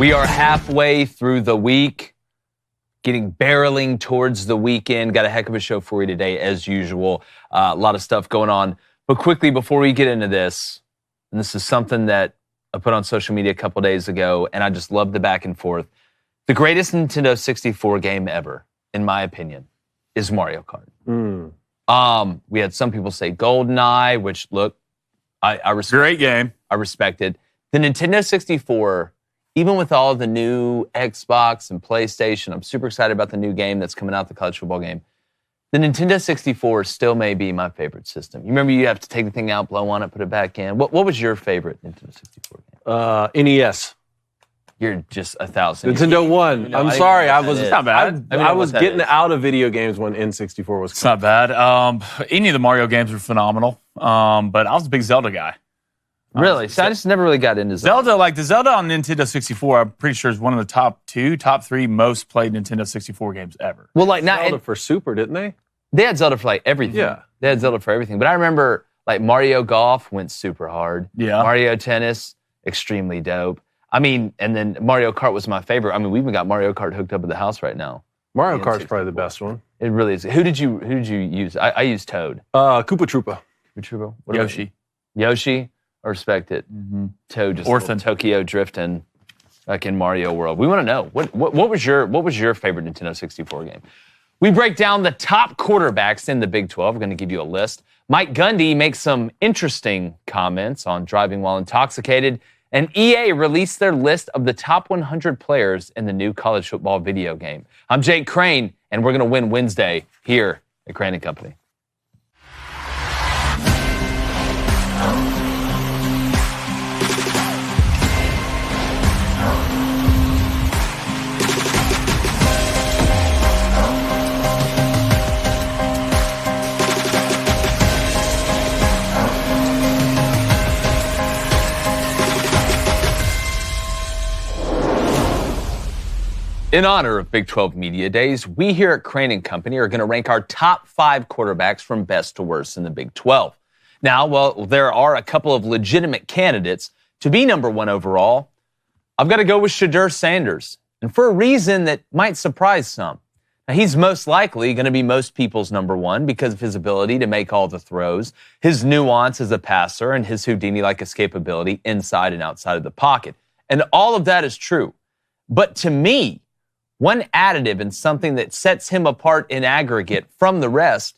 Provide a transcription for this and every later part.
We are halfway through the week, barreling towards the weekend. Got a heck of a show for you today, as usual. A lot of stuff going on. But quickly, before we get into this, and this is something that I put on social media a couple days ago, and I just love the back and forth. The greatest Nintendo 64 game ever, in my opinion, is Mario Kart. We had some people say GoldenEye, which, look, I respect. Great game. I respect it. The Nintendo 64... even with all the new Xbox and PlayStation, I'm super excited about the new game that's coming out, the college football game. The Nintendo 64 still may be my favorite system. You remember you have to take the thing out, blow on it, put it back in. What was your favorite Nintendo 64 game? NES. You're just 1,000. Nintendo 1. I'm sorry. I was not bad. I was getting out of video games when N64 was It's not bad. Any of the Mario games are phenomenal. But I was a big Zelda guy. Really? So I just never really got into Zelda. Like the Zelda on Nintendo 64, I'm pretty sure is one of the top 3 most played Nintendo 64 games ever. Well, like Zelda for Super, didn't they? They had Zelda for like everything. Yeah. They had Zelda for everything. But I remember like Mario Golf went super hard. Yeah. Mario Tennis, extremely dope. I mean, and then Mario Kart was my favorite. I mean, we've even got Mario Kart hooked up at the house right now. Mario Kart's probably the best one. It really is. Who did you use? I used Toad. Koopa Troopa. What Yoshi. Yoshi? I respect it. Mm-hmm. Toad just Tokyo drifting like in Mario World. We want to know what was your favorite Nintendo 64 game? We break down the top quarterbacks in the Big 12. We're going to give you a list. Mike Gundy makes some interesting comments on driving while intoxicated, and EA released their list of the top 100 players in the new college football video game. I'm Jake Crane, and we're going to win Wednesday here at Crane & Company. In honor of Big 12 Media Days, we here at Crane & Company are going to rank our top 5 quarterbacks from best to worst in the Big 12. Now, well, there are a couple of legitimate candidates to be number 1 overall. I've got to go with Shedeur Sanders, and for a reason that might surprise some. Now, he's most likely going to be most people's number 1 because of his ability to make all the throws, his nuance as a passer, and his Houdini-like escapability inside and outside of the pocket. And all of that is true. But to me, one additive and something that sets him apart in aggregate from the rest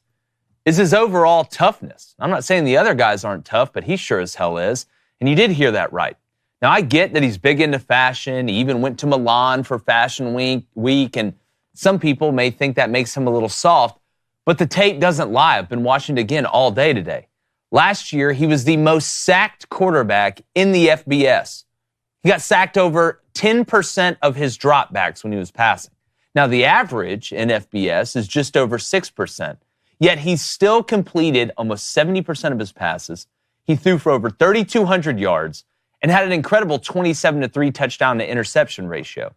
is his overall toughness. I'm not saying the other guys aren't tough, but he sure as hell is. And you did hear that right. Now, I get that he's big into fashion. He even went to Milan for Fashion Week, and some people may think that makes him a little soft, but the tape doesn't lie. I've been watching it again all day today. Last year, he was the most sacked quarterback in the FBS. He got sacked over 10% of his dropbacks when he was passing. Now, the average in FBS is just over 6%, yet he still completed almost 70% of his passes. He threw for over 3,200 yards and had an incredible 27-3 touchdown to interception ratio.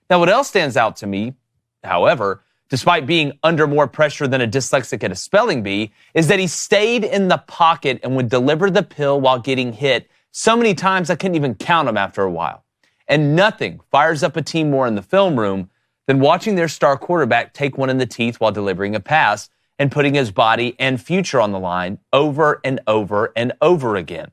Now, what else stands out to me, however, despite being under more pressure than a dyslexic at a spelling bee, is that he stayed in the pocket and would deliver the pill while getting hit so many times I couldn't even count them after a while. And nothing fires up a team more in the film room than watching their star quarterback take one in the teeth while delivering a pass and putting his body and future on the line over and over and over again.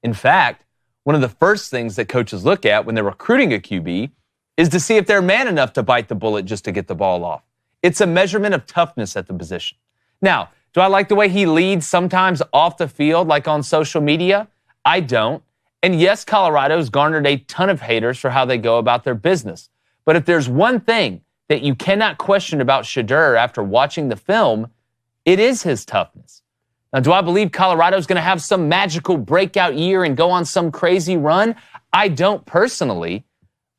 In fact, one of the first things that coaches look at when they're recruiting a QB is to see if they're man enough to bite the bullet just to get the ball off. It's a measurement of toughness at the position. Now, do I like the way he leads sometimes off the field, like on social media? I don't. And yes, Colorado's garnered a ton of haters for how they go about their business. But if there's one thing that you cannot question about Shedeur after watching the film, it is his toughness. Now, do I believe Colorado's going to have some magical breakout year and go on some crazy run? I don't personally,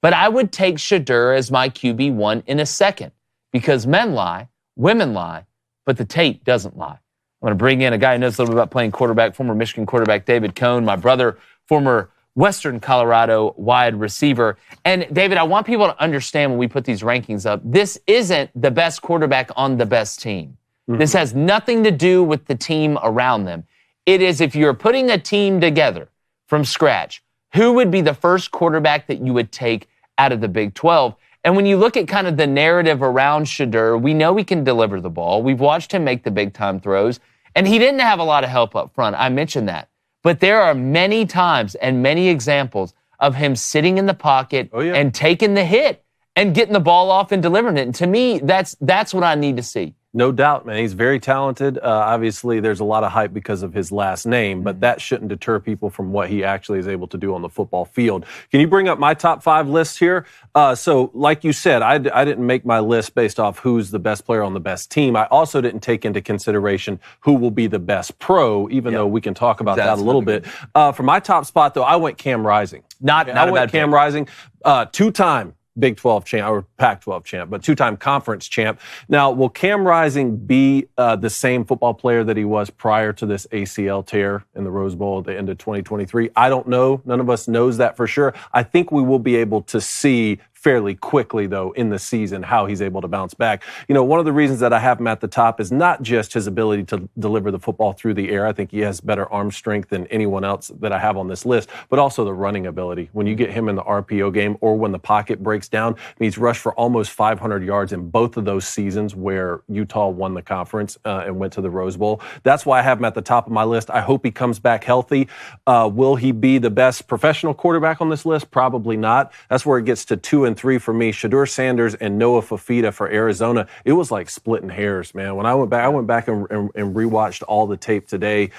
but I would take Shedeur as my QB1 in a second because men lie, women lie, but the tape doesn't lie. I'm going to bring in a guy who knows a little bit about playing quarterback, former Michigan quarterback David Cohn, my brother, former Western Colorado wide receiver. And David, I want people to understand when we put these rankings up, this isn't the best quarterback on the best team. Mm-hmm. This has nothing to do with the team around them. It is if you're putting a team together from scratch, who would be the first quarterback that you would take out of the Big 12. And when you look at kind of the narrative around Shedeur, we know he can deliver the ball. We've watched him make the big-time throws, and he didn't have a lot of help up front. I mentioned that. But there are many times and many examples of him sitting in the pocket and taking the hit and getting the ball off and delivering it. And to me, that's what I need to see. No doubt, man. He's very talented. Obviously, there's a lot of hype because of his last name, but that shouldn't deter people from what he actually is able to do on the football field. Can you bring up my top 5 list here? So, like you said, I didn't make my list based off who's the best player on the best team. I also didn't take into consideration who will be the best pro, even though we can talk about that a little bit. For my top spot, though, I went Cam Rising. Not a bad Cam Rising, 2-time Big 12 champ, or Pac-12 champ, but 2-time conference champ. Now, will Cam Rising be the same football player that he was prior to this ACL tear in the Rose Bowl at the end of 2023? I don't know. None of us knows that for sure. I think we will be able to see fairly quickly, though, in the season, how he's able to bounce back. You know, one of the reasons that I have him at the top is not just his ability to deliver the football through the air. I think he has better arm strength than anyone else that I have on this list, but also the running ability. When you get him in the RPO game or when the pocket breaks down, he's rushed for almost 500 yards in both of those seasons where Utah won the conference and went to the Rose Bowl. That's why I have him at the top of my list. I hope he comes back healthy. Will he be the best professional quarterback on this list? Probably not. That's where it gets to 2 and 3 for me. Shedeur Sanders and Noah Fafita for Arizona. It was like splitting hairs, man. When I went back and rewatched all the tape today.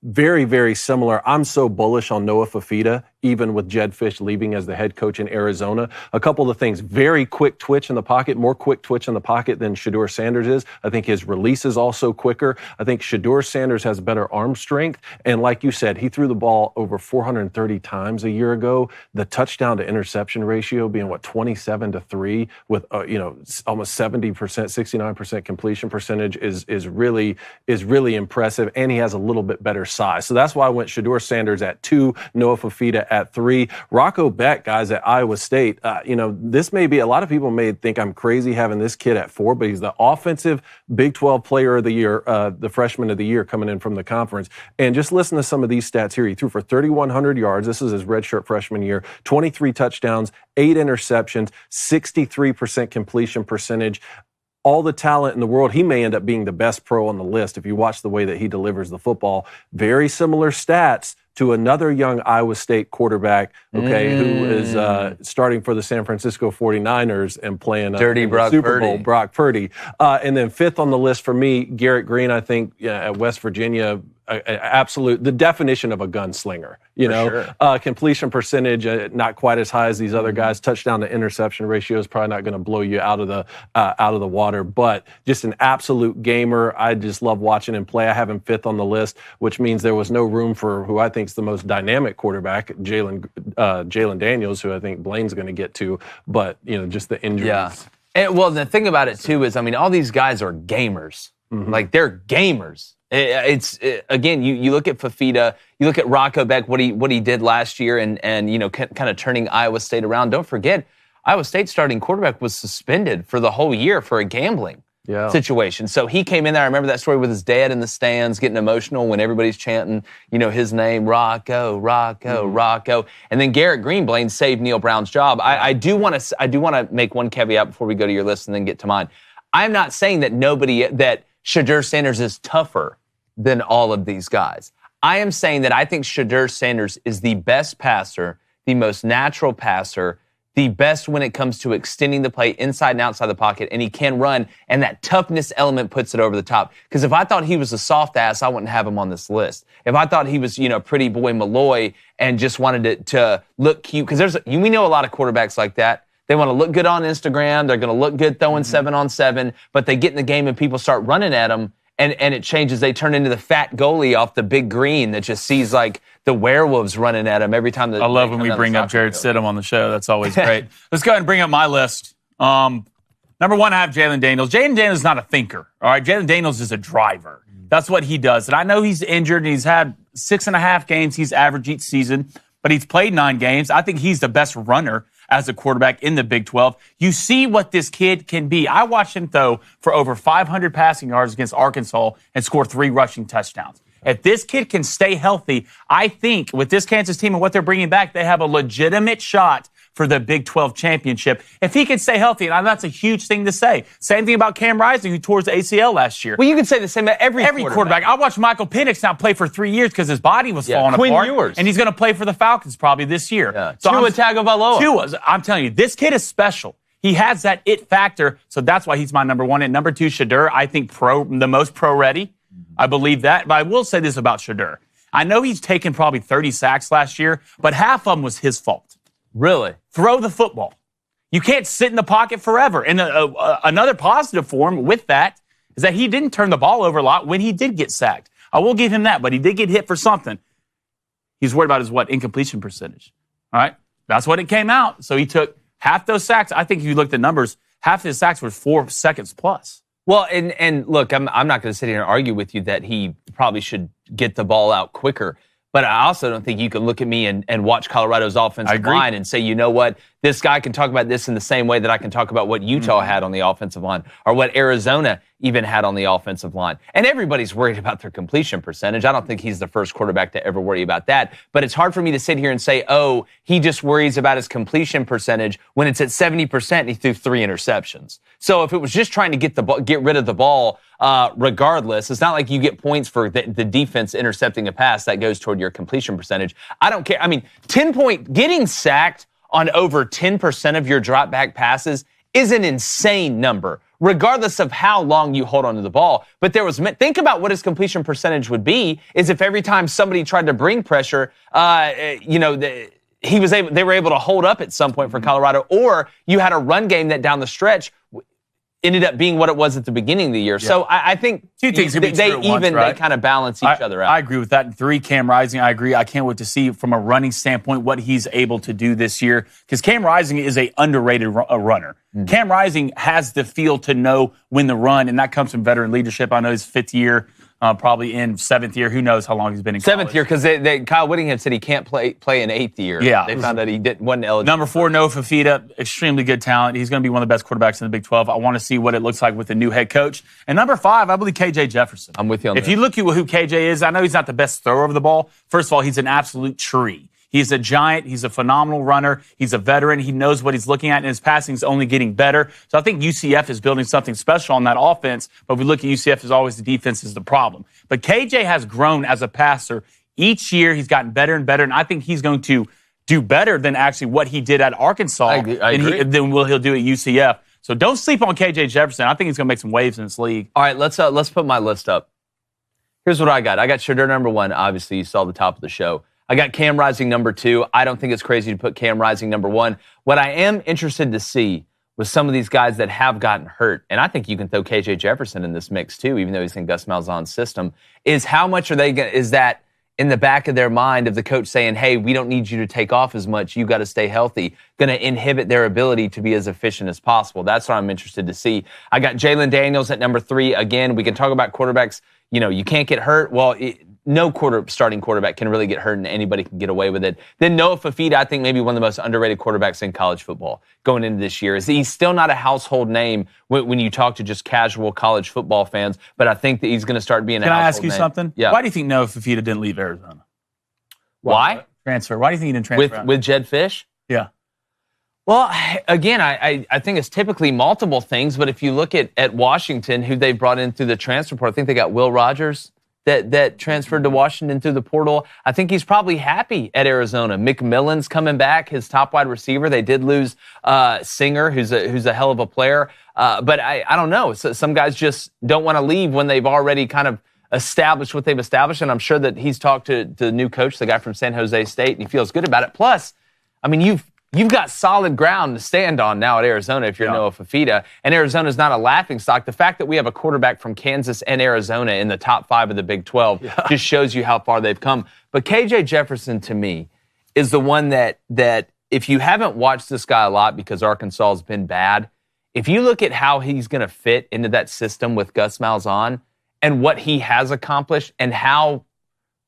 Very, very similar. I'm so bullish on Noah Fafita, even with Jed Fish leaving as the head coach in Arizona. A couple of things. Very quick twitch in the pocket, more quick twitch in the pocket than Shedeur Sanders is. I think his release is also quicker. I think Shedeur Sanders has better arm strength. And like you said, he threw the ball over 430 times a year ago. The touchdown to interception ratio being, 27-3 with, almost 70%, 69% completion percentage is really impressive. And he has a little bit better size. So that's why I went Shedeur Sanders at 2, Noah Fafita at 3. Rocco Beck, guys, at Iowa State. This may be, a lot of people may think I'm crazy having this kid at 4, but he's the offensive Big 12 player of the year, the freshman of the year coming in from the conference. And just listen to some of these stats here. He threw for 3,100 yards. This is his redshirt freshman year, 23 touchdowns, 8 interceptions, 63% completion percentage. All the talent in the world. He may end up being the best pro on the list if you watch the way that he delivers the football. Very similar stats to another young Iowa State quarterback, who is starting for the San Francisco 49ers and playing Dirty Brock Super Purdy. Bowl, Brock Purdy. And then 5th on the list for me, Garrett Green, I think, at West Virginia, the definition of a gunslinger. Completion percentage not quite as high as these other guys. Touchdown to interception ratio is probably not going to blow you out of the water, but just an absolute gamer. I just love watching him play. I have him 5th on the list, which means there was no room for who I think is the most dynamic quarterback, Jalen Daniels, who I think Blaine's going to get to, but just the injuries. Yeah. And, well, the thing about it too is, all these guys are gamers. Like, they're gamers. Again, you look at Fafita, you look at Rocco Beck, what he did last year, and kind of turning Iowa State around. Don't forget, Iowa State's starting quarterback was suspended for the whole year for a gambling situation. So he came in there. I remember that story with his dad in the stands, getting emotional when everybody's chanting, his name, Rocco, Rocco. And then Garrett Green, Blaine, saved Neil Brown's job. I do want to make one caveat before we go to your list and then get to mine. I'm not saying that Shedeur Sanders is tougher than all of these guys. I am saying that I think Shedeur Sanders is the best passer, the most natural passer, the best when it comes to extending the play inside and outside the pocket, and he can run, and that toughness element puts it over the top. Because if I thought he was a soft ass, I wouldn't have him on this list. If I thought he was, pretty boy Malloy and just wanted to look cute, because we know a lot of quarterbacks like that. They want to look good on Instagram. They're going to look good throwing 7-on-7, but they get in the game and people start running at them, and it changes. They turn into the fat goalie off the big green that just sees like the werewolves running at him every time. I love when we bring up Jared Stidham on the show. That's always great. Let's go ahead and bring up my list. Number 1, I have Jalen Daniels. Jalen Daniels is not a thinker. All right, Jalen Daniels is a driver. That's what he does. And I know he's injured and he's had 6.5 games he's averaged each season, but he's played 9 games. I think he's the best runner as a quarterback in the Big 12. You see what this kid can be. I watched him throw for over 500 passing yards against Arkansas and score 3 rushing touchdowns. If this kid can stay healthy, I think with this Kansas team and what they're bringing back, they have a legitimate shot for the Big 12 championship if he can stay healthy. And that's a huge thing to say. Same thing about Cam Rising, who tore his ACL last year. Well, you can say the same about every quarterback. I watched Michael Penix now play for 3 years because his body was falling Quinn apart. Ewers. And he's going to play for the Falcons probably this year. Yeah. So Tua Tagovailoa. I'm telling you, this kid is special. He has that it factor, so that's why he's my number one. And number two, Shadur, I think the most pro-ready. I believe that. But I will say this about Shadur. I know he's taken probably 30 sacks last year, but half of them was his fault. Really? Throw the football. You can't sit in the pocket forever. And another positive for him with that is that he didn't turn the ball over a lot when he did get sacked. I will give him that, but he did get hit for something. He's worried about his incompletion percentage. All right? That's what it came out. So he took half those sacks. I think if you looked at numbers, half his sacks were 4 seconds plus. Well, and look, I'm not going to sit here and argue with you that he probably should get the ball out quicker. But I also don't think you can look at me and watch Colorado's offensive line and say, you know what, this guy can talk about this in the same way that I can talk about what Utah had on the offensive line or what Arizona even had on the offensive line. And everybody's worried about their completion percentage. I don't think he's the first quarterback to ever worry about that. But it's hard for me to sit here and say, oh, he just worries about his completion percentage when it's at 70% and he threw 3 interceptions. So if it was just trying to get rid of the ball, regardless, it's not like you get points for the defense intercepting a pass that goes toward your completion percentage. I don't care. I mean, getting sacked on over 10% of your drop back passes is an insane number, regardless of how long you hold onto the ball. But think about what his completion percentage would be is if every time somebody tried to bring pressure, they were able to hold up at some point for Colorado, or you had a run game that down the stretch ended up being what it was at the beginning of the year. Yeah. So I think two things they kind of balance each other out. I agree with that. And 3, Cam Rising, I agree. I can't wait to see from a running standpoint what he's able to do this year because Cam Rising is a underrated runner. Mm-hmm. Cam Rising has the feel to know when to run, and that comes from veteran leadership. I know his 5th year. Probably in 7th year. Who knows how long he's been in college. 7th year, because Kyle Whittingham said he can't play in 8th year. Yeah. They found that he wasn't eligible. Number 4, Noah Fafita, extremely good talent. He's going to be one of the best quarterbacks in the Big 12. I want to see what it looks like with the new head coach. And number 5, I believe KJ Jefferson. I'm with you on that. If you look at who KJ is, I know he's not the best thrower of the ball. First of all, he's an absolute tree. He's a giant. He's a phenomenal runner. He's a veteran. He knows what he's looking at, and his passing is only getting better. So I think UCF is building something special on that offense. But we look at UCF as always the defense is the problem. But KJ has grown as a passer. Each year he's gotten better and better, and I think he's going to do better than actually what he did at Arkansas than will he'll do at UCF. So don't sleep on KJ Jefferson. I think he's going to make some waves in this league. All right, let's put my list up. Here's what I got. I got Shadur number 1. Obviously, you saw the top of the show. I got Cam Rising number 2. I don't think it's crazy to put Cam Rising number 1. What I am interested to see with some of these guys that have gotten hurt, and I think you can throw KJ Jefferson in this mix too, even though he's in Gus Malzahn's system, is how much is that in the back of their mind of the coach saying, hey, we don't need you to take off as much, you got to stay healthy, going to inhibit their ability to be as efficient as possible. That's what I'm interested to see. I got Jalen Daniels at number 3. Again, we can talk about quarterbacks, you can't get hurt. Well, no starting quarterback can really get hurt and anybody can get away with it. Then Noah Fafita, I think maybe one of the most underrated quarterbacks in college football going into this year. He's still not a household name when you talk to just casual college football fans, but I think that he's going to start being a household name. Can I ask you something? Yeah. Why do you think Noah Fafita didn't leave Arizona? Why? Transfer. Why do you think he didn't transfer? With Jed Fish? Yeah. Well, again, I think it's typically multiple things, but if you look at Washington, who they brought in through the transfer portal, I think they got Will Rogers that transferred to Washington through the portal. I think he's probably happy at Arizona. McMillan's coming back, his top wide receiver. They did lose Singer, who's a hell of a player. But I don't know. So some guys just don't want to leave when they've already kind of established what they've established. And I'm sure that he's talked to the new coach, the guy from San Jose State, and he feels good about it. Plus, I mean, you've got solid ground to stand on now at Arizona if you're Noah Fafita. And Arizona's not a laughingstock. The fact that we have a quarterback from Kansas and Arizona in the top 5 of the Big 12 just shows you how far they've come. But KJ Jefferson, to me, is the one that if you haven't watched this guy a lot because Arkansas has been bad, if you look at how he's going to fit into that system with Gus Malzahn and what he has accomplished and how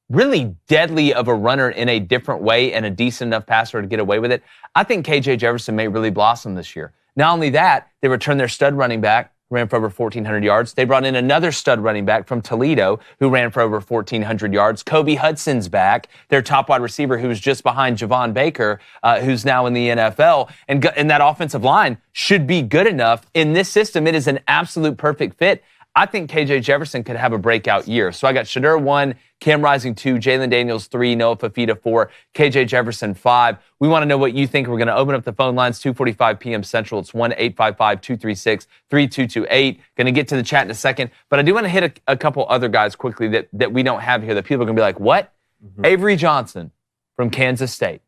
really deadly of a runner in a different way and a decent enough passer to get away with it, I think KJ Jefferson may really blossom this year. Not only that, they return their stud running back who ran for over 1,400 yards. They brought in another stud running back from Toledo who ran for over 1,400 yards. Kobe Hudson's back, their top wide receiver who's just behind Javon Baker, who's now in the NFL. And that offensive line should be good enough. In this system, it is an absolute perfect fit. I think KJ Jefferson could have a breakout year. So I got Shedeur 1, Cam Rising 2, Jalen Daniels 3, Noah Fafita 4, KJ Jefferson 5. We want to know what you think. We're going to open up the phone lines, 2:45 p.m. Central. It's 1-855-236-3228. Going to get to the chat in a second. But I do want to hit a couple other guys quickly that we don't have here that people are going to be like, what? Mm-hmm. Avery Johnson from Kansas State.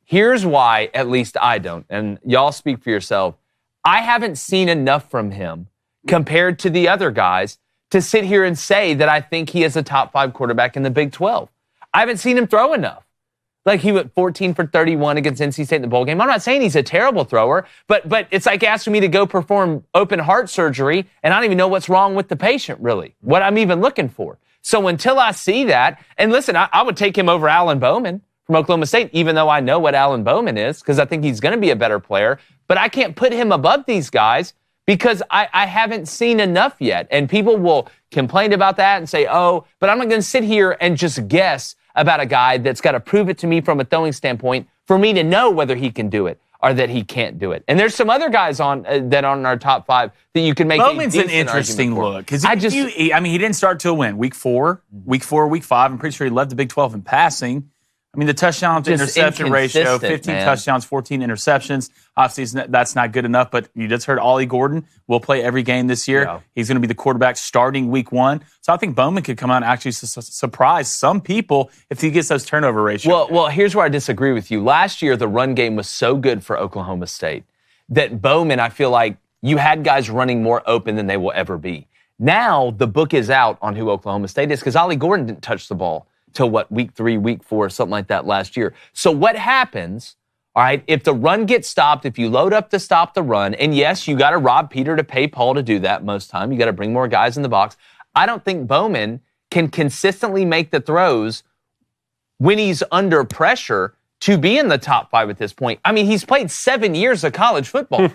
Here's why, at least I don't. And y'all speak for yourself. I haven't seen enough from him compared to the other guys to sit here and say that I think he is a top 5 quarterback in the Big 12. I haven't seen him throw enough. Like he went 14 for 31 against NC State in the bowl game. I'm not saying he's a terrible thrower, but it's like asking me to go perform open heart surgery and I don't even know what's wrong with the patient, really, what I'm even looking for. So until I see that, and listen, I would take him over Alan Bowman from Oklahoma State, even though I know what Alan Bowman is, because I think he's going to be a better player, but I can't put him above these guys because I haven't seen enough yet. And people will complain about that and say, oh, but I'm not going to sit here and just guess about a guy that's got to prove it to me from a throwing standpoint for me to know whether he can do it or that he can't do it. And there's some other guys on that on our top 5 that you can make Bowman's an interesting look. Because he didn't start till when? Week 4, week 5. I'm pretty sure he led the Big 12 in passing. I mean, the touchdown to interception ratio, 15 touchdowns, 14 interceptions. Obviously, that's not good enough, but you just heard Ollie Gordon will play every game this year. Yeah. He's going to be the quarterback starting week 1. So I think Bowman could come out and actually surprise some people if he gets those turnover ratios. Well, here's where I disagree with you. Last year, the run game was so good for Oklahoma State that Bowman, I feel like you had guys running more open than they will ever be. Now, the book is out on who Oklahoma State is because Ollie Gordon didn't touch the ball till week 3, week 4, something like that last year. So what happens, all right, if the run gets stopped, if you load up to stop the run, and yes, you got to rob Peter to pay Paul to do that most time. You got to bring more guys in the box. I don't think Bowman can consistently make the throws when he's under pressure to be in the top 5 at this point. I mean, he's played 7 years of college football.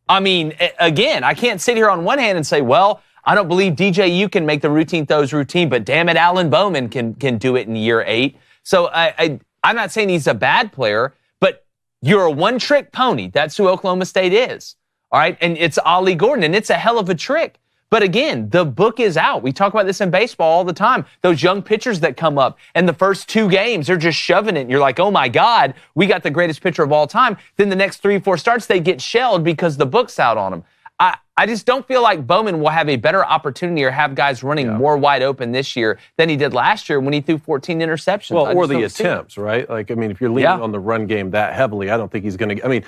I mean, again, I can't sit here on one hand and say, well, I don't believe DJU can make the routine throws routine, but damn it, Alan Bowman can do it in year 8. So I'm not saying he's a bad player, but you're a one-trick pony. That's who Oklahoma State is, all right? And it's Ollie Gordon, and it's a hell of a trick. But again, the book is out. We talk about this in baseball all the time. Those young pitchers that come up, and the first 2 games, they're just shoving it. And you're like, oh, my God, we got the greatest pitcher of all time. Then the next 3 or 4 starts, they get shelled because the book's out on them. I just don't feel like Bowman will have a better opportunity or have guys running more wide open this year than he did last year when he threw 14 interceptions. Well, or the attempts, right? Like, I mean, if you're leaning on the run game that heavily, I don't think he's going to. I mean,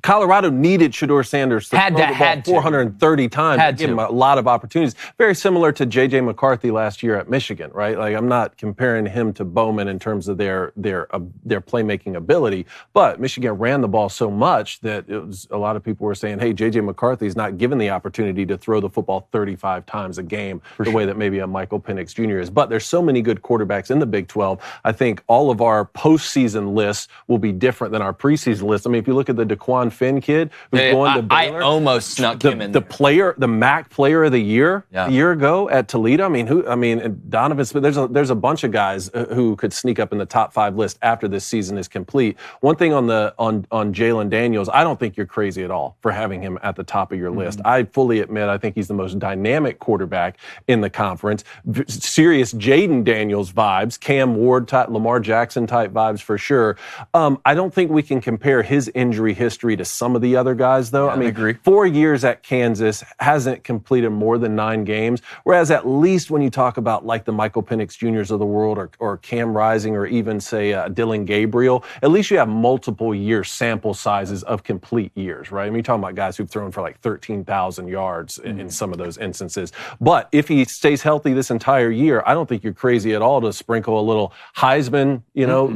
Colorado needed Shedeur Sanders to throw the ball 430 times to give him a lot of opportunities. Very similar to J.J. McCarthy last year at Michigan, right? Like, I'm not comparing him to Bowman in terms of their playmaking ability, but Michigan ran the ball so much that it was a lot of people were saying, hey, J.J. McCarthy's not given the opportunity to throw the football 35 times a game the way that maybe a Michael Penix Jr. is. But there's so many good quarterbacks in the Big 12. I think all of our postseason lists will be different than our preseason lists. I mean, if you look at the DeQuan Finn kid who's going to Baylor. I almost snuck him in there. The MAC player of the year a year ago at Toledo. And Donovan Smith, there's a bunch of guys who could sneak up in the top 5 list after this season is complete. One thing on Jalen Daniels, I don't think you're crazy at all for having him at the top of your list. I fully admit I think he's the most dynamic quarterback in the conference. Serious Jaden Daniels vibes, Cam Ward type, Lamar Jackson type vibes for sure. I don't think we can compare his injury history to some of the other guys, though. Yeah, I agree. 4 years at Kansas, hasn't completed more than 9 games, whereas at least when you talk about like the Michael Penix Jr.'s of the world or Cam Rising or even, say, Dylan Gabriel, at least you have multiple year sample sizes of complete years, right? I mean, you're talking about guys who've thrown for like 13,000 yards in some of those instances. But if he stays healthy this entire year, I don't think you're crazy at all to sprinkle a little Heisman,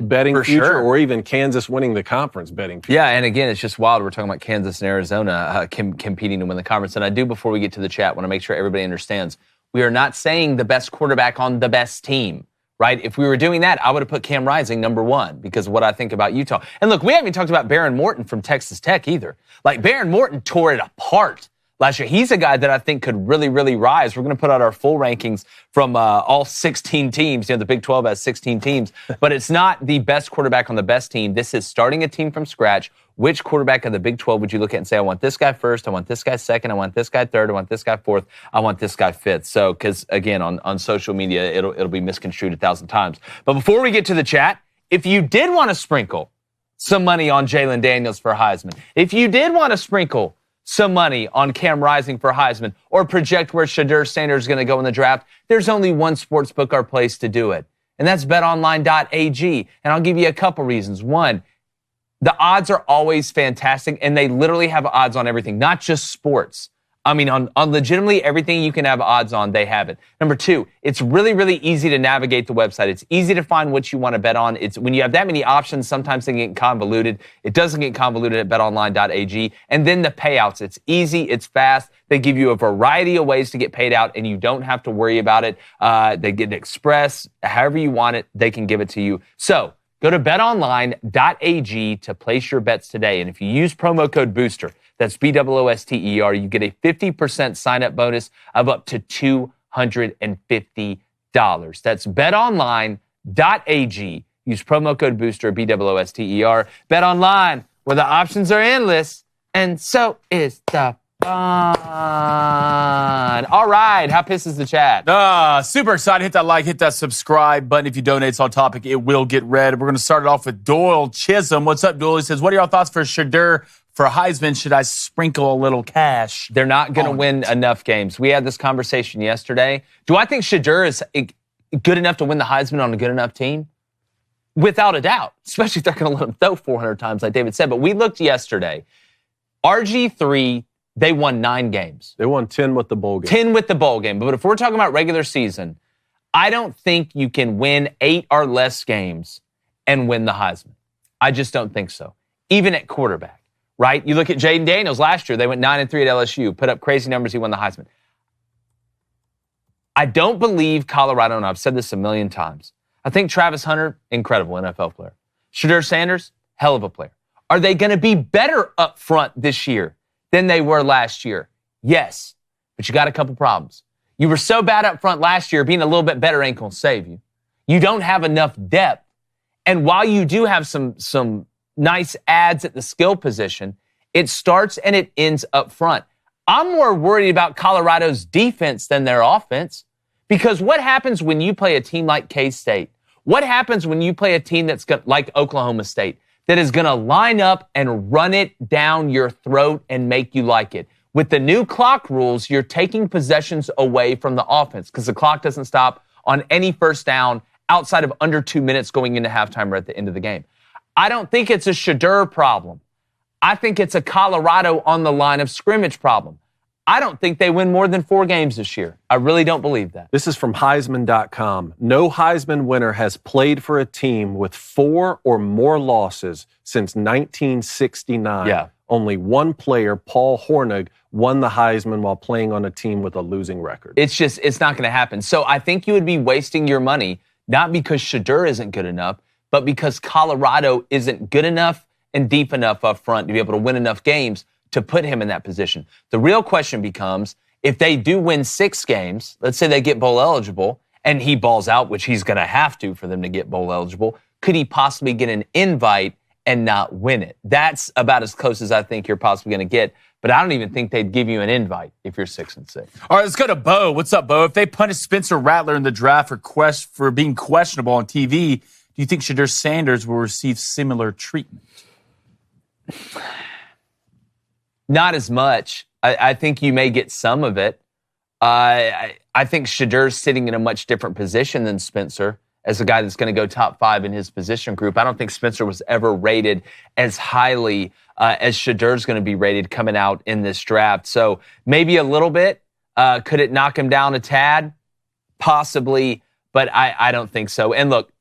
betting for future, or even Kansas winning the conference betting future. Yeah, and again, it's just wild. We're talking about Kansas and Arizona competing to win the conference. And I do, before we get to the chat, want to make sure everybody understands, we are not saying the best quarterback on the best team. Right? If we were doing that, I would have put Cam Rising number 1 because of what I think about Utah. And look, we haven't talked about Baron Morton from Texas Tech either. Like, Baron Morton tore it apart last year. He's a guy that I think could really, really rise. We're going to put out our full rankings from all 16 teams. The Big 12 has 16 teams, but it's not the best quarterback on the best team. This is starting a team from scratch. Which quarterback of the Big 12 would you look at and say, I want this guy first, I want this guy second, I want this guy third, I want this guy fourth, I want this guy fifth? So, because again, on social media, it'll be misconstrued 1,000 times. But before we get to the chat, if you did want to sprinkle some money on Jalen Daniels for Heisman, if you did want to sprinkle some money on Cam Rising for Heisman, or project where Shedeur Sanders is going to go in the draft, there's only one sportsbook or place to do it, and that's betonline.ag. And I'll give you a couple reasons. One, the odds are always fantastic, and they literally have odds on everything, not just sports. I mean, on legitimately everything you can have odds on, they have it. Number two, it's really, really easy to navigate the website. It's easy to find what you want to bet on. It's when you have that many options, sometimes they get convoluted. It doesn't get convoluted at betonline.ag. And then the payouts. It's easy. It's fast. They give you a variety of ways to get paid out, and you don't have to worry about it. They get express. However you want it, they can give it to you. So go to betonline.ag to place your bets today. And if you use promo code BOOSTER, that's BOOSTER, you get a 50% sign-up bonus of up to $250. That's betonline.ag. Use promo code BOOSTER, BOOSTER. BetOnline, where the options are endless, and so is the fun. All right, how pissed is the chat? Super excited. Hit that like, hit that subscribe button. If you donate, it's on topic. It will get read. We're going to start it off with Doyle Chisholm. What's up, Doyle? He says, what are your thoughts for Shedeur for Heisman? Should I sprinkle a little cash? They're not going to win enough games. We had this conversation yesterday. Do I think Shedeur is good enough to win the Heisman on a good enough team? Without a doubt, especially if they're going to let him throw 400 times, like David said. But we looked yesterday. RG3, they won 9 games. They won 10 with the bowl game. 10 with the bowl game. But if we're talking about regular season, I don't think you can win 8 or less games and win the Heisman. I just don't think so. Even at quarterback. Right? You look at Jaden Daniels last year. They went 9-3 at LSU, put up crazy numbers. He won the Heisman. I don't believe Colorado, and I've said this a million times. I think Travis Hunter, incredible NFL player. Shedeur Sanders, hell of a player. Are they going to be better up front this year than they were last year? Yes, but you got a couple problems. You were so bad up front last year, being a little bit better ain't going to save you. You don't have enough depth. And while you do have some nice ads at the skill position, it starts and it ends up front. I'm more worried about Colorado's defense than their offense, because what happens when you play a team like K-State? What happens when you play a team that's like Oklahoma State that is going to line up and run it down your throat and make you like it? With the new clock rules, you're taking possessions away from the offense because the clock doesn't stop on any first down outside of under 2 minutes going into halftime or at the end of the game. I don't think it's a Shedeur problem. I think it's a Colorado on the line of scrimmage problem. I don't think they win more than 4 games this year. I really don't believe that. This is from Heisman.com. No Heisman winner has played for a team with 4 or more losses since 1969. Yeah. Only one player, Paul Hornung, won the Heisman while playing on a team with a losing record. It's not going to happen. So I think you would be wasting your money, not because Shedeur isn't good enough, but because Colorado isn't good enough and deep enough up front to be able to win enough games to put him in that position. The real question becomes, if they do win 6 games, let's say they get bowl eligible, and he balls out, which he's going to have to for them to get bowl eligible, could he possibly get an invite and not win it? That's about as close as I think you're possibly going to get. But I don't even think they'd give you an invite if you're 6-6. All right, let's go to Bo. What's up, Bo? If they punish Spencer Rattler in the draft for being questionable on TV, do you think Shedeur Sanders will receive similar treatment? Not as much. I think you may get some of it. I think Shedeur's sitting in a much different position than Spencer as a guy that's going to go top 5 in his position group. I don't think Spencer was ever rated as highly as Shedeur's going to be rated coming out in this draft. So maybe a little bit. Could it knock him down a tad? Possibly, but I don't think so. And look,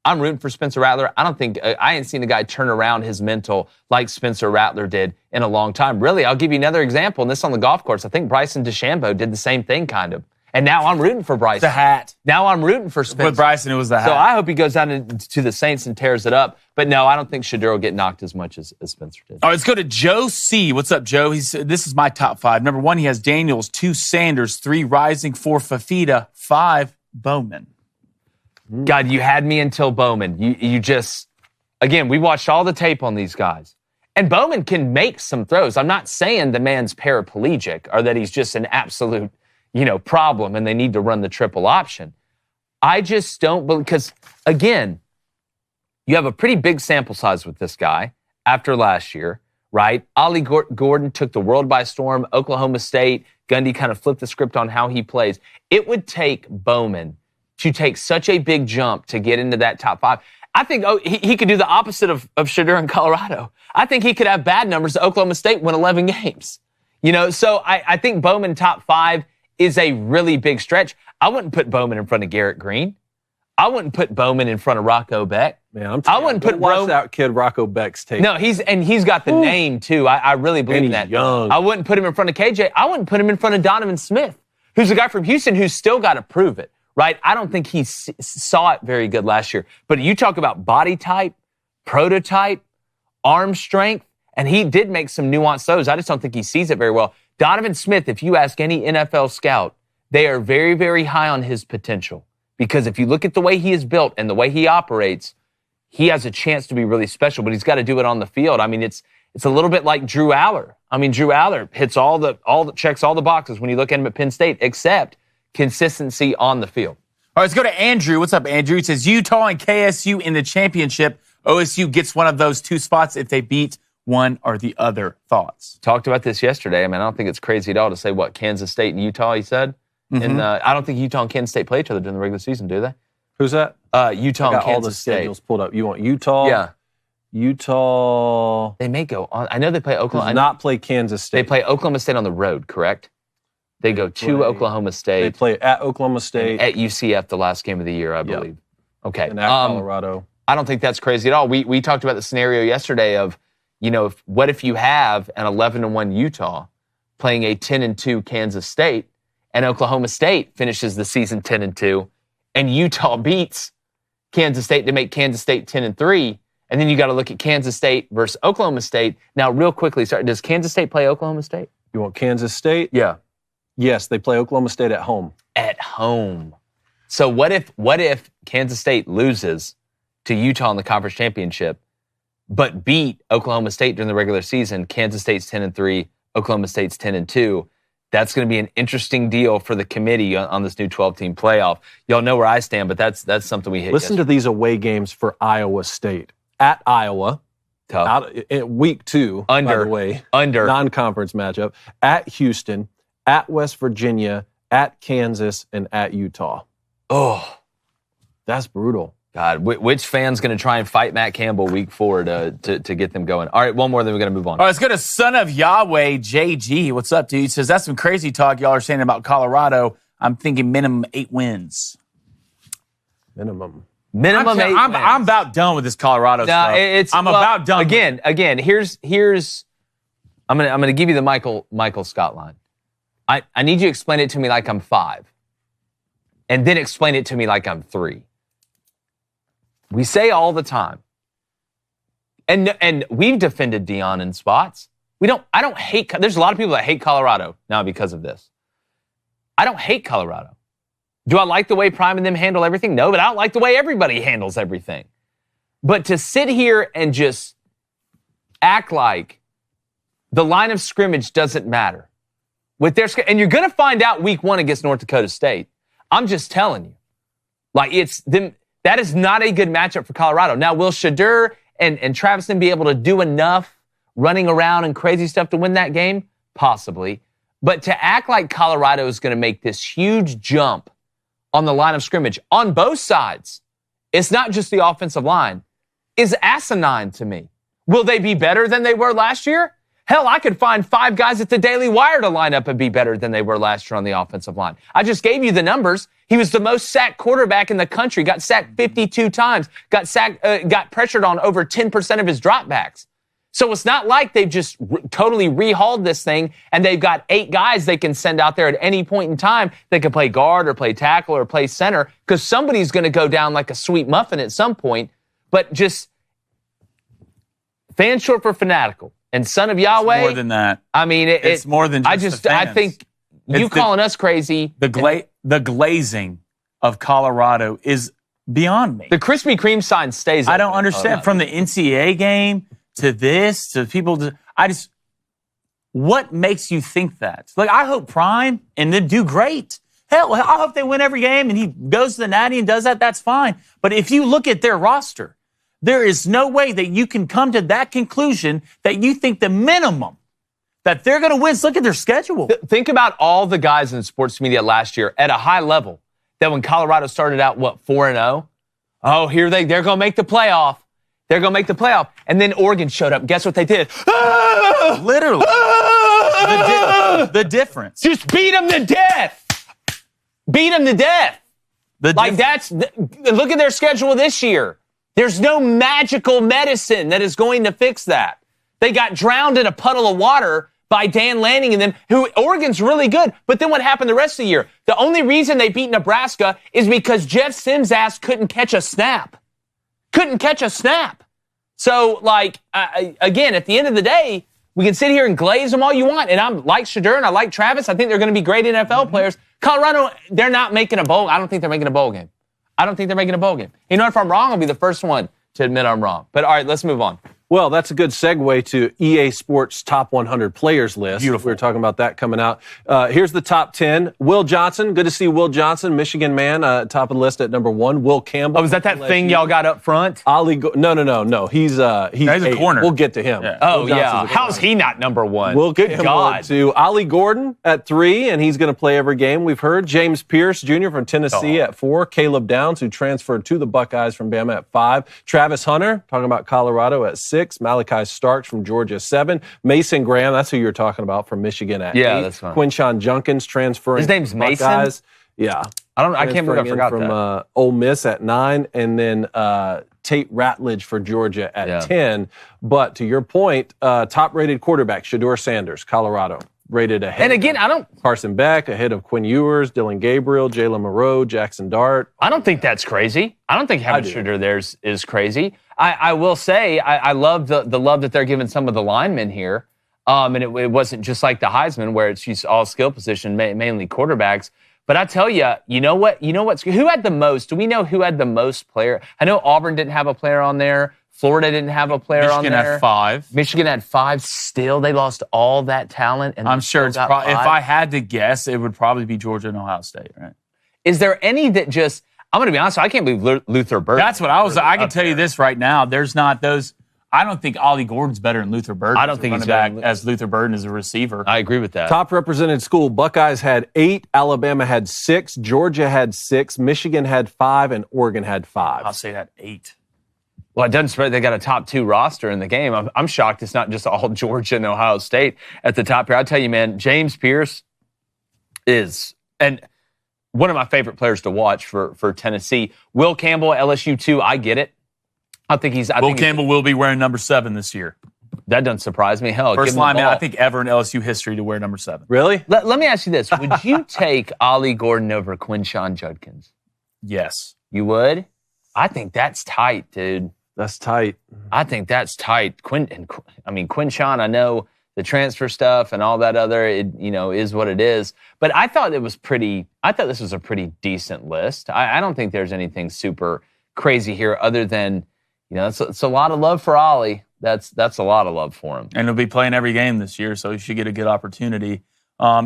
I'm rooting for Spencer Rattler. I ain't seen a guy turn around his mental like Spencer Rattler did in a long time. Really, I'll give you another example, and this on the golf course. I think Bryson DeChambeau did the same thing, kind of. And now I'm rooting for Bryson. The hat. Now I'm rooting for Spencer. With Bryson, it was the hat. So I hope he goes down to the Saints and tears it up. But no, I don't think Shedeur will get knocked as much as Spencer did. All right, let's go to Joe C. What's up, Joe? This is my top 5. Number 1, he has Daniels. 2, Sanders. 3, Rising. 4, Fafita. 5, Bowman. God, you had me until Bowman. You just, again, we watched all the tape on these guys. And Bowman can make some throws. I'm not saying the man's paraplegic or that he's just an absolute, problem and they need to run the triple option. I just don't, because again, you have a pretty big sample size with this guy after last year, right? Ollie Gordon took the world by storm. Oklahoma State, Gundy kind of flipped the script on how he plays. It would take Bowman to take such a big jump to get into that top 5. I think he could do the opposite of Shedeur in Colorado. I think he could have bad numbers. Oklahoma State win 11 games. So I think Bowman top 5 is a really big stretch. I wouldn't put Bowman in front of Garrett Green. I wouldn't put Bowman in front of Rocco Beck. Man, I wouldn't put watch that kid Rocco Beck's tape. No, he's got the name too. I really believe that. Young. I wouldn't put him in front of KJ. I wouldn't put him in front of Donovan Smith, who's a guy from Houston who's still got to prove it, right? I don't think he saw it very good last year. But you talk about body type, prototype, arm strength, and he did make some nuanced throws. I just don't think he sees it very well. Donovan Smith, if you ask any NFL scout, they are very, very high on his potential. Because if you look at the way he is built and the way he operates, he has a chance to be really special, but he's got to do it on the field. I mean, it's a little bit like Drew Aller. I mean, Drew Aller hits checks all the boxes when you look at him at Penn State, except consistency on the field. All right, let's go to Andrew. What's up, Andrew? He says, Utah and KSU in the championship. OSU gets one of those 2 spots if they beat one or the other. Thoughts? Talked about this yesterday. I mean, I don't think it's crazy at all to say Kansas State and Utah, he said. Mm-hmm. And I don't think Utah and Kansas State play each other during the regular season, do they? Who's that? Utah and Kansas State. All the schedules pulled up. You want Utah? Yeah. Utah. They may go on. I know they play Oklahoma. Does not play Kansas State. They play Oklahoma State on the road, correct? They go to Oklahoma State. They play at Oklahoma State. At UCF the last game of the year, I believe. Yep. Okay. And at Colorado. I don't think that's crazy at all. We talked about the scenario yesterday of, what if you have an 11-1 Utah playing a 10-2 Kansas State, and Oklahoma State finishes the season 10-2, and Utah beats Kansas State to make Kansas State 10-3, and then you got to look at Kansas State versus Oklahoma State. Now, real quickly, does Kansas State play Oklahoma State? You want Kansas State? Yeah. Yes, they play Oklahoma State at home. At home. So what if Kansas State loses to Utah in the conference championship, but beat Oklahoma State during the regular season? Kansas State's 10-3, Oklahoma State's 10-2. That's going to be an interesting deal for the committee on this new 12-team playoff. Y'all know where I stand, but that's something we hit. Listen to these away games for Iowa State. At Iowa, tough. Week 2, by the way, non-conference matchup. At Houston, at West Virginia, at Kansas, and at Utah. Oh, that's brutal. God, which fan's going to try and fight Matt Campbell week 4 to get them going? All right, one more, then we're going to move on. All right, let's go to Son of Yahweh, JG. What's up, dude? He says, that's some crazy talk y'all are saying about Colorado. I'm thinking minimum 8 wins. Minimum 8 wins. I'm about done with this Colorado stuff. I'm about done. Again, here's I'm gonna give you the Michael Scott line. I need you to explain it to me like I'm 5. And then explain it to me like I'm 3. We say all the time, and we've defended Deion in spots. I don't hate. There's a lot of people that hate Colorado now because of this. I don't hate Colorado. Do I like the way Prime and them handle everything? No, but I don't like the way everybody handles everything. But to sit here and just act like the line of scrimmage doesn't matter with their, and you're going to find out week 1 against North Dakota State. I'm just telling you, like it's them. That is not a good matchup for Colorado. Now, will Shedeur and Travison be able to do enough running around and crazy stuff to win that game? Possibly. But to act like Colorado is going to make this huge jump on the line of scrimmage on both sides, it's not just the offensive line, is asinine to me. Will they be better than they were last year? Hell, I could find 5 guys at the Daily Wire to line up and be better than they were last year on the offensive line. I just gave you the numbers. He was the most sacked quarterback in the country, got sacked 52 times, got pressured on over 10% of his dropbacks. So it's not like they've just totally rehauled this thing and they've got 8 guys they can send out there at any point in time that can play guard or play tackle or play center, because somebody's going to go down like a sweet muffin at some point. But just fan short for fanatical and son of Yahweh. It's more than that. I mean, it's more than just the fans. I think you calling us crazy. The glazing of Colorado is beyond me. The Krispy Kreme sign stays. I don't understand. From the NCAA game to this, to people, what makes you think that? Like, I hope Prime and them do great. Hell, I hope they win every game and he goes to the Natty and does that. That's fine. But if you look at their roster, there is no way that you can come to that conclusion that you think the minimum that they're going to win. Look at their schedule. Think about all the guys in sports media last year at a high level that when Colorado started out, 4-0? Oh, they're going to make the playoff. They're going to make the playoff. And then Oregon showed up. Guess what they did? Literally. The difference. Just beat them to death. Beat them to death. Look at their schedule this year. There's no magical medicine that is going to fix that. They got drowned in a puddle of water by Dan Lanning and them, who Oregon's really good. But then what happened the rest of the year? The only reason they beat Nebraska is because Jeff Sims' ass couldn't catch a snap. Couldn't catch a snap. So, again, at the end of the day, we can sit here and glaze them all you want. And I like Shedeur and I like Travis. I think they're going to be great NFL players. Colorado, they're not making a bowl. I don't think they're making a bowl game. You know, if I'm wrong, I'll be the first one to admit I'm wrong. But all right, let's move on. Well, that's a good segue to EA Sports Top 100 Players list. Beautiful. We were talking about that coming out. Here's the top 10. Will Johnson. Good to see Will Johnson, Michigan man, top of the list at number 1. Will Campbell. Oh, is that thing y'all got up front? No. He's a corner. We'll get to him. Yeah. Oh, yeah. How's he not number 1? We'll get him on to Ollie Gordon at 3, and he's going to play every game, we've heard. James Pierce Jr. from Tennessee at 4. Caleb Downs, who transferred to the Buckeyes from Bama at 5. Travis Hunter, talking about Colorado, at 6. Malachi Starks from Georgia, 7. Mason Graham, that's who you're talking about, from Michigan at 8. Yeah, that's fine. Quinshon Junkins transferring. His name's Mason? Buckeyes. Yeah. I can't believe I forgot from, that. Ole Miss at 9, and then Tate Ratledge for Georgia at 10. But to your point, top-rated quarterback, Shedeur Sanders, Colorado, rated ahead. And again, Carson Beck, ahead of Quinn Ewers, Dylan Gabriel, Jalen Moreau, Jackson Dart. I don't think that's crazy. I don't think having Shedeur there is crazy. I will say I love the love that they're giving some of the linemen here. And it wasn't just like the Heisman where it's just all skill position, mainly quarterbacks. But I tell you, you know what's who had the most? Do we know who had the most player? I know Auburn didn't have a player on there. Florida didn't have a player on there. Michigan had 5. Michigan had 5. Still, they lost all that talent. And I'm sure it's if I had to guess, it would probably be Georgia and Ohio State, right? Is there any that just? I'm going to be honest. I can't believe Luther Burden. That's what I can tell you this right now. There's not those. I don't think Ollie Gordon's better than Luther Burden. I don't think he's back as Luther Burden is a receiver. I agree with that. Top represented school, Buckeyes had 8, Alabama had 6, Georgia had 6, Michigan had 5, and Oregon had 5. I'll say that 8. Well, it doesn't spread. They got a top 2 roster in the game. I'm shocked it's not just all Georgia and Ohio State at the top here. I'll tell you, man, James Pierce is and one of my favorite players to watch for Tennessee. Will Campbell, LSU 2, I get it. Will Campbell will be wearing number 7 this year. That doesn't surprise me. Hell, first lineman, I think, ever in LSU history to wear number 7. Really? Let me ask you this. Would you take Ollie Gordon over Quinshon Judkins? Yes. You would? I think that's tight, dude. That's tight. I think that's tight. Quinshon, I know the transfer stuff and all that other, is what it is. But I thought this was a pretty decent list. I don't think there's anything super crazy here other than, it's a lot of love for Ollie. That's a lot of love for him. And he'll be playing every game this year, so he should get a good opportunity.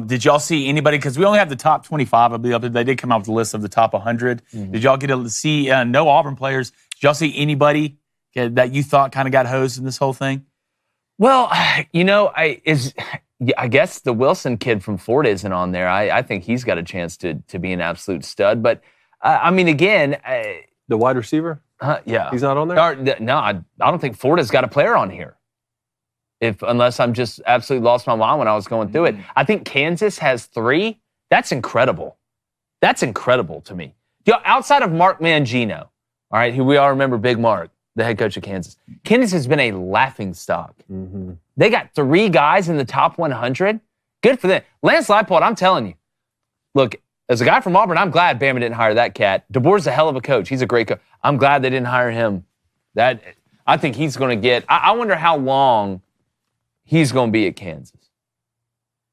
Did y'all see anybody? Because we only have the top 25. I believe they did come out with a list of the top 100. Mm-hmm. Did y'all get to see no Auburn players? Did y'all see anybody that you thought kind of got hosed in this whole thing? Well, I guess the Wilson kid from Florida isn't on there. I think he's got a chance to be an absolute stud. But, the wide receiver? Yeah. He's not on there? No, I don't think Florida's got a player on here. Unless I'm just absolutely lost my mind when I was going through it. I think Kansas has 3. That's incredible. That's incredible to me. Outside of Mark Mangino, all right, who we all remember, Big Mark. the head coach of Kansas. Kansas has been a laughingstock. Mm-hmm. They got 3 guys in the top 100. Good for them. Lance Leipold, I'm telling you. Look, as a guy from Auburn, I'm glad Bama didn't hire that cat. DeBoer's a hell of a coach. He's a great coach. I'm glad they didn't hire him. I think he's going to get... I wonder how long he's going to be at Kansas.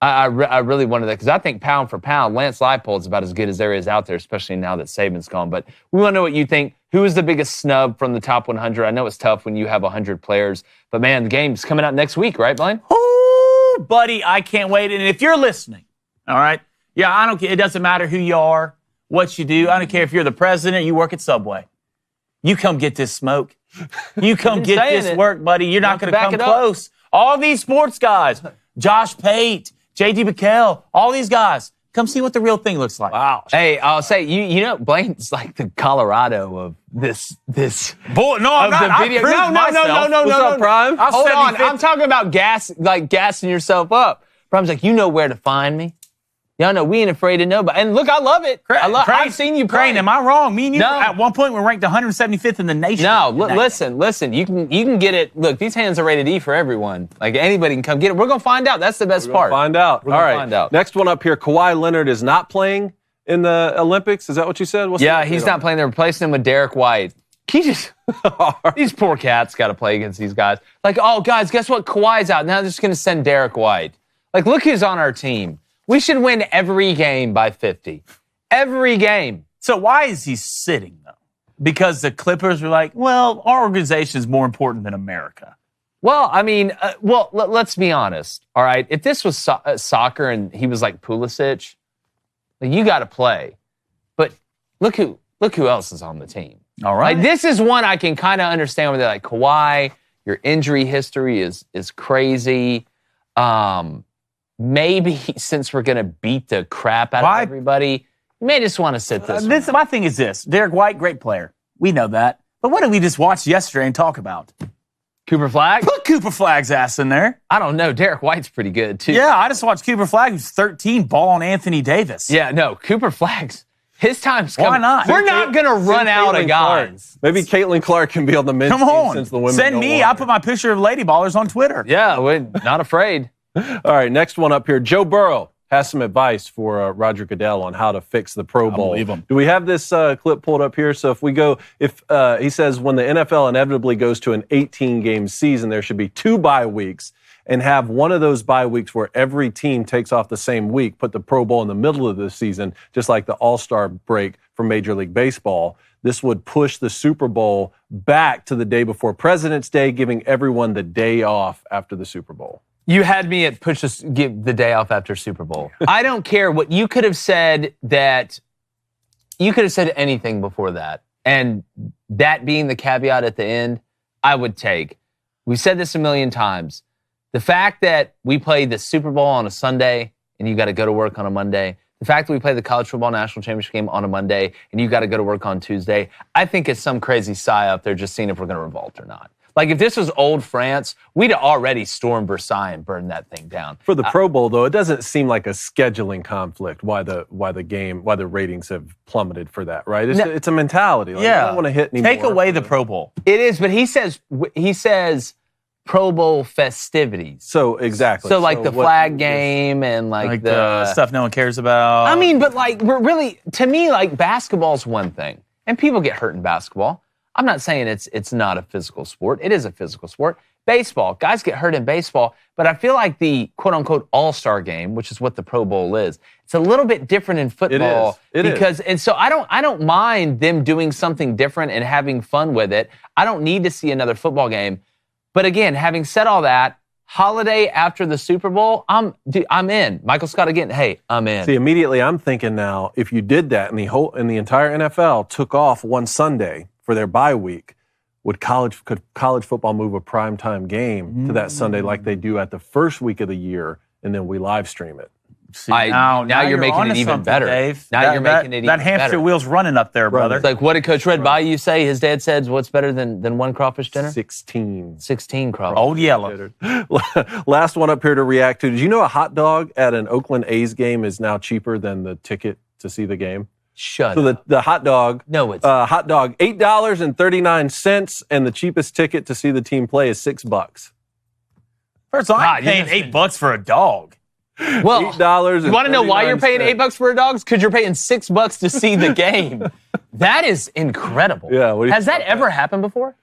I really wonder that, because I think pound for pound, Lance Leipold's about as good as there is out there, especially now that Saban's gone. But we want to know what you think. Who is the biggest snub from the top 100? I know it's tough when you have 100 players. But, man, the game's coming out next week, right, Blaine? Oh, buddy, I can't wait. And if you're listening, all right, yeah, I don't care. It doesn't matter who you are, what you do. I don't care if you're the president or you work at Subway. You come get this smoke. You come get this work, buddy. You're not going to come close. All these sports guys, Josh Pate, J.D. McHale, all these guys, come see what the real thing looks like. Wow. Hey, I'll say, you know, Blaine's like the Colorado of this. Boy, no, I'm not. Video. No, Prime? Hold on. I'm talking about gassing yourself up. Prime's like, you know where to find me. Y'all know we ain't afraid of nobody. And look, I love it. I've seen you play. Crane, am I wrong? Me and you at one point were ranked 175th in the nation. No, listen. You can get it. Look, these hands are rated E for everyone. Like, anybody can come get it. We're going to find out. That's the best part. Find out. All right. Find out. Next one up here, Kawhi Leonard is not playing in the Olympics. Is that what you said? He's not playing. They're replacing him with Derek White. These poor cats got to play against these guys. Like, oh, guys, guess what? Kawhi's out. Now they're just going to send Derek White. Like, look who's on our team. We should win every game by 50. Every game. So why is he sitting, though? Because the Clippers were like, well, our organization is more important than America. Well, I mean, let's be honest, all right? If this was soccer and he was like Pulisic, like, you got to play. But look who else is on the team. All right. Like, this is one I can kind of understand where they're like, Kawhi, your injury history is crazy. Maybe since we're going to beat the crap out of everybody, you may just want to sit this. My thing is this. Derek White, great player. We know that. But what did we just watch yesterday and talk about? Cooper Flagg? Put Cooper Flagg's ass in there. I don't know. Derek White's pretty good, too. Yeah, I just watched Cooper Flagg, who's 13, ball on Anthony Davis. Yeah, no, Cooper Flagg's, his time's coming. Why not? We're not going to run out of guys. Maybe Caitlin Clark can be on the men's team since the women Send me. I'll put my picture of Lady Ballers on Twitter. Yeah, we're not afraid. All right, next one up here. Joe Burrow has some advice for Roger Goodell on how to fix the Pro Bowl. I believe him. Do we have this clip pulled up here? So if he says when the NFL inevitably goes to an 18-game season, there should be 2 bye weeks, and have one of those bye weeks where every team takes off the same week, put the Pro Bowl in the middle of the season, just like the All-Star break for Major League Baseball. This would push the Super Bowl back to the day before President's Day, giving everyone the day off after the Super Bowl. You had me at give the day off after Super Bowl. I don't care what you could have said anything before that. And that being the caveat at the end, I would take. We've said this a million times. The fact that we play the Super Bowl on a Sunday and you got to go to work on a Monday. The fact that we play the College Football National Championship game on a Monday and you got to go to work on Tuesday. I think it's some crazy sigh up there just seeing if we're going to revolt or not. Like, if this was old France, we'd already stormed Versailles and burned that thing down. For the Pro Bowl, though, it doesn't seem like a scheduling conflict why the ratings have plummeted for that, right? It's a mentality. Like, I don't want to hit anymore. Take away the Pro Bowl. It is, but he says Pro Bowl festivities. So, exactly. So like the flag game and like the stuff no one cares about. I mean, but like, we're really, to me, like, basketball's one thing. And people get hurt in basketball. I'm not saying it's not a physical sport. It is a physical sport. Baseball, guys get hurt in baseball, but I feel like the quote-unquote all-star game, which is what the Pro Bowl is, it's a little bit different in football. It is. And so I don't mind them doing something different and having fun with it. I don't need to see another football game. But again, having said all that, holiday after the Super Bowl, I'm in. Michael Scott again, hey, I'm in. See, immediately I'm thinking now, if you did that and the entire NFL took off one Sunday for their bye week, could college football move a primetime game to that Sunday like they do at the first week of the year, and then we live stream it? See, now you're making it even better, Dave. Now you're making it even better. That hamster wheel's running up there, brother. It's like, what did Coach Red Bayou say? His dad said, what's better than one crawfish dinner? 16 crawfish. Old Yellow. Last one up here to react to. Did you know a hot dog at an Oakland A's game is now cheaper than the ticket to see the game? Shut So up. the hot dog. No, it's hot dog, $8.39, and the cheapest ticket to see the team play is $6. First of all, I'm God, paying $8 for a dog. well. $8. You want to know why you're paying $8 for a dog? Because you're paying $6 to see the game. That is incredible. Yeah, what do you Has that think ever happened before?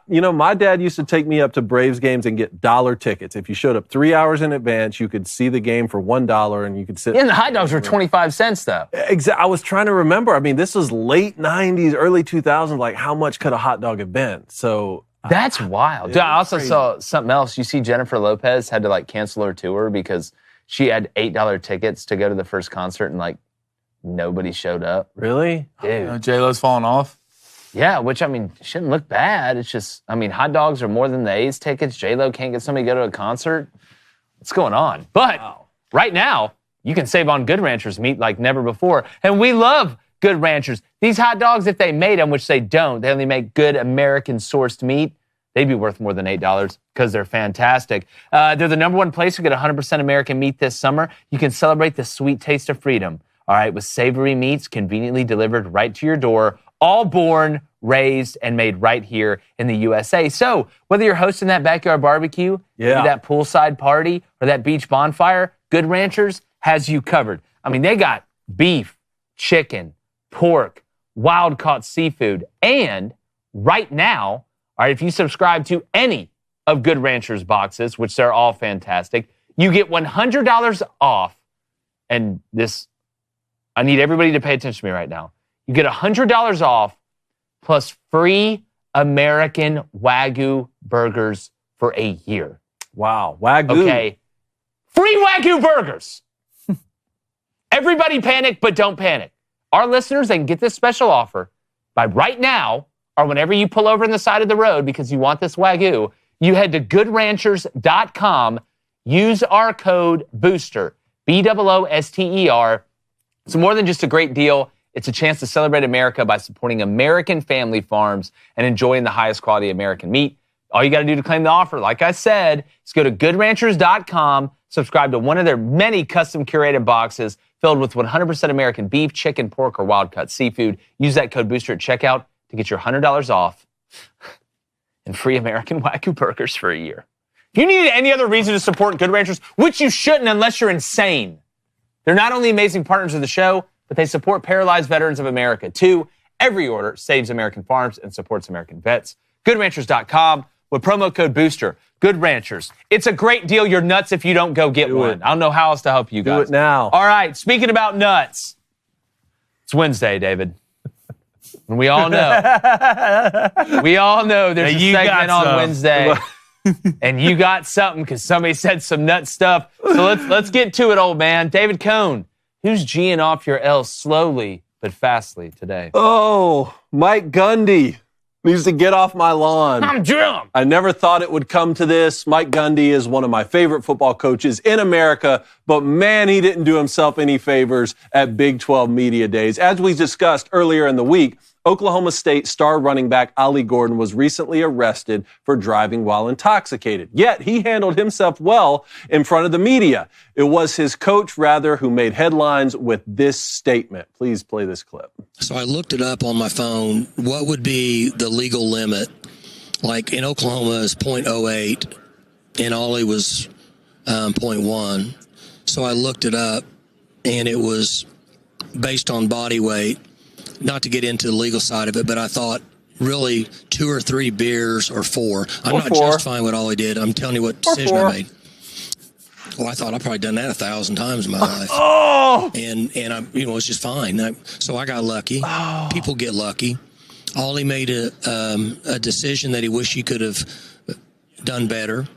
My dad used to take me up to Braves games and get dollar tickets. If you showed up 3 hours in advance, you could see the game for $1 and you could sit. Yeah, and the hot dogs were 25 cents, though. I was trying to remember. I mean, this was late 90s, early 2000s. Like, how much could a hot dog have been? So That's wild. Dude, I also saw something else. You see Jennifer Lopez had to, cancel her tour because she had $8 tickets to go to the first concert and, nobody showed up. really? Dude. J-Lo's falling off. Yeah, which, shouldn't look bad. It's just, hot dogs are more than the A's tickets. J-Lo can't get somebody to go to a concert. What's going on? But right now, you can save on Good Ranchers meat like never before. And we love Good Ranchers. These hot dogs, if they made them, which they don't, they only make good American-sourced meat, they'd be worth more than $8 because they're fantastic. They're the number one place to get 100% American meat this summer. You can celebrate the sweet taste of freedom, all right, with savory meats conveniently delivered right to your door, all born, raised, and made right here in the USA. So whether you're hosting that backyard barbecue, maybe that poolside party, or that beach bonfire, Good Ranchers has you covered. They got beef, chicken, pork, wild-caught seafood, and right now, all right, if you subscribe to any of Good Ranchers boxes, which they're all fantastic, you get $100 off. And this, I need everybody to pay attention to me right now. You get $100 off plus free American Wagyu burgers for a year. Wow. Wagyu. Okay. Free Wagyu burgers. Everybody panic, but don't panic. Our listeners, they can get this special offer by right now or whenever you pull over on the side of the road because you want this Wagyu. You head to goodranchers.com, use our code BOOSTER, BOOSTER. It's more than just a great deal. It's a chance to celebrate America by supporting American family farms and enjoying the highest quality American meat. All you got to do to claim the offer, like I said, is go to goodranchers.com, subscribe to one of their many custom curated boxes filled with 100% American beef, chicken, pork, or wild-cut seafood. Use that code BOOSTER at checkout to get your $100 off and free American Wagyu burgers for a year. If you need any other reason to support Good Ranchers, which you shouldn't unless you're insane, they're not only amazing partners of the show, but they support Paralyzed Veterans of America, too. Every order saves American farms and supports American vets. GoodRanchers.com with promo code BOOSTER. Good Ranchers. It's a great deal. You're nuts if you don't go get one. I don't know how else to help you guys. Do it now. All right, speaking about nuts, it's Wednesday, David. And we all know. There's a segment on Wednesday. And you got something because somebody said some nut stuff. So let's get to it, old man. David Cohn. Who's G'ing off your L slowly but fastly today? Oh, Mike Gundy needs to get off my lawn. I'm drunk. I never thought it would come to this. Mike Gundy is one of my favorite football coaches in America, but man, he didn't do himself any favors at Big 12 Media Days. As we discussed earlier in the week, Oklahoma State star running back Ollie Gordon was recently arrested for driving while intoxicated. Yet he handled himself well in front of the media. It was his coach, rather, who made headlines with this statement. Please play this clip. So I looked it up on my phone. What would be the legal limit? Like in Oklahoma is 0.08 and Ollie was 0.1. So I looked it up and it was based on body weight. Not to get into the legal side of it, but I thought really 2 or 3 beers or 4. I'm not justifying what Ollie did. I'm telling you what decision I made. Well, I thought I've probably done that 1,000 times in my life. And I, it's just fine. So I got lucky. People get lucky. Ollie made a decision that he wished he could have done better.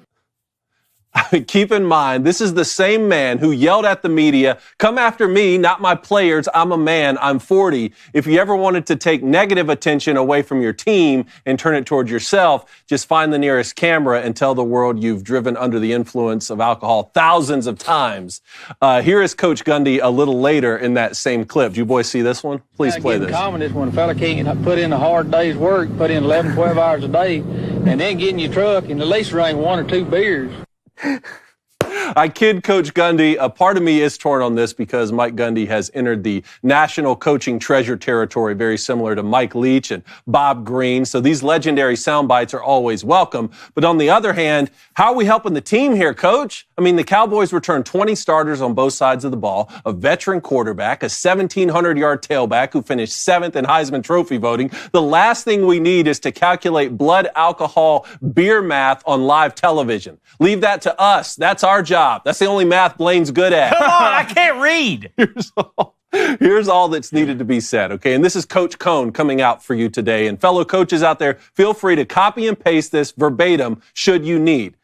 Keep in mind, this is the same man who yelled at the media, "Come after me, not my players. I'm a man. I'm 40. If you ever wanted to take negative attention away from your team and turn it towards yourself, just find the nearest camera and tell the world you've driven under the influence of alcohol thousands of times." Here is Coach Gundy a little later in that same clip. Do you boys see this one? Please play this. Common is when a fella can't put in a hard day's work, put in 11, 12 hours a day, and then get in your truck and at least drink 1 or 2 beers. I kid Coach Gundy. A part of me is torn on this because Mike Gundy has entered the national coaching treasure territory, very similar to Mike Leach and Bob Green. So these legendary sound bites are always welcome. But on the other hand, how are we helping the team here, Coach? I mean, the Cowboys returned 20 starters on both sides of the ball, a veteran quarterback, a 1,700-yard tailback who finished 7th in Heisman Trophy voting. The last thing we need is to calculate blood alcohol beer math on live television. Leave that to us. That's our job. That's the only math Blaine's good at. Come on, I can't read. Here's all that's needed to be said, okay? And this is Coach Cone coming out for you today. And fellow coaches out there, feel free to copy and paste this verbatim should you need.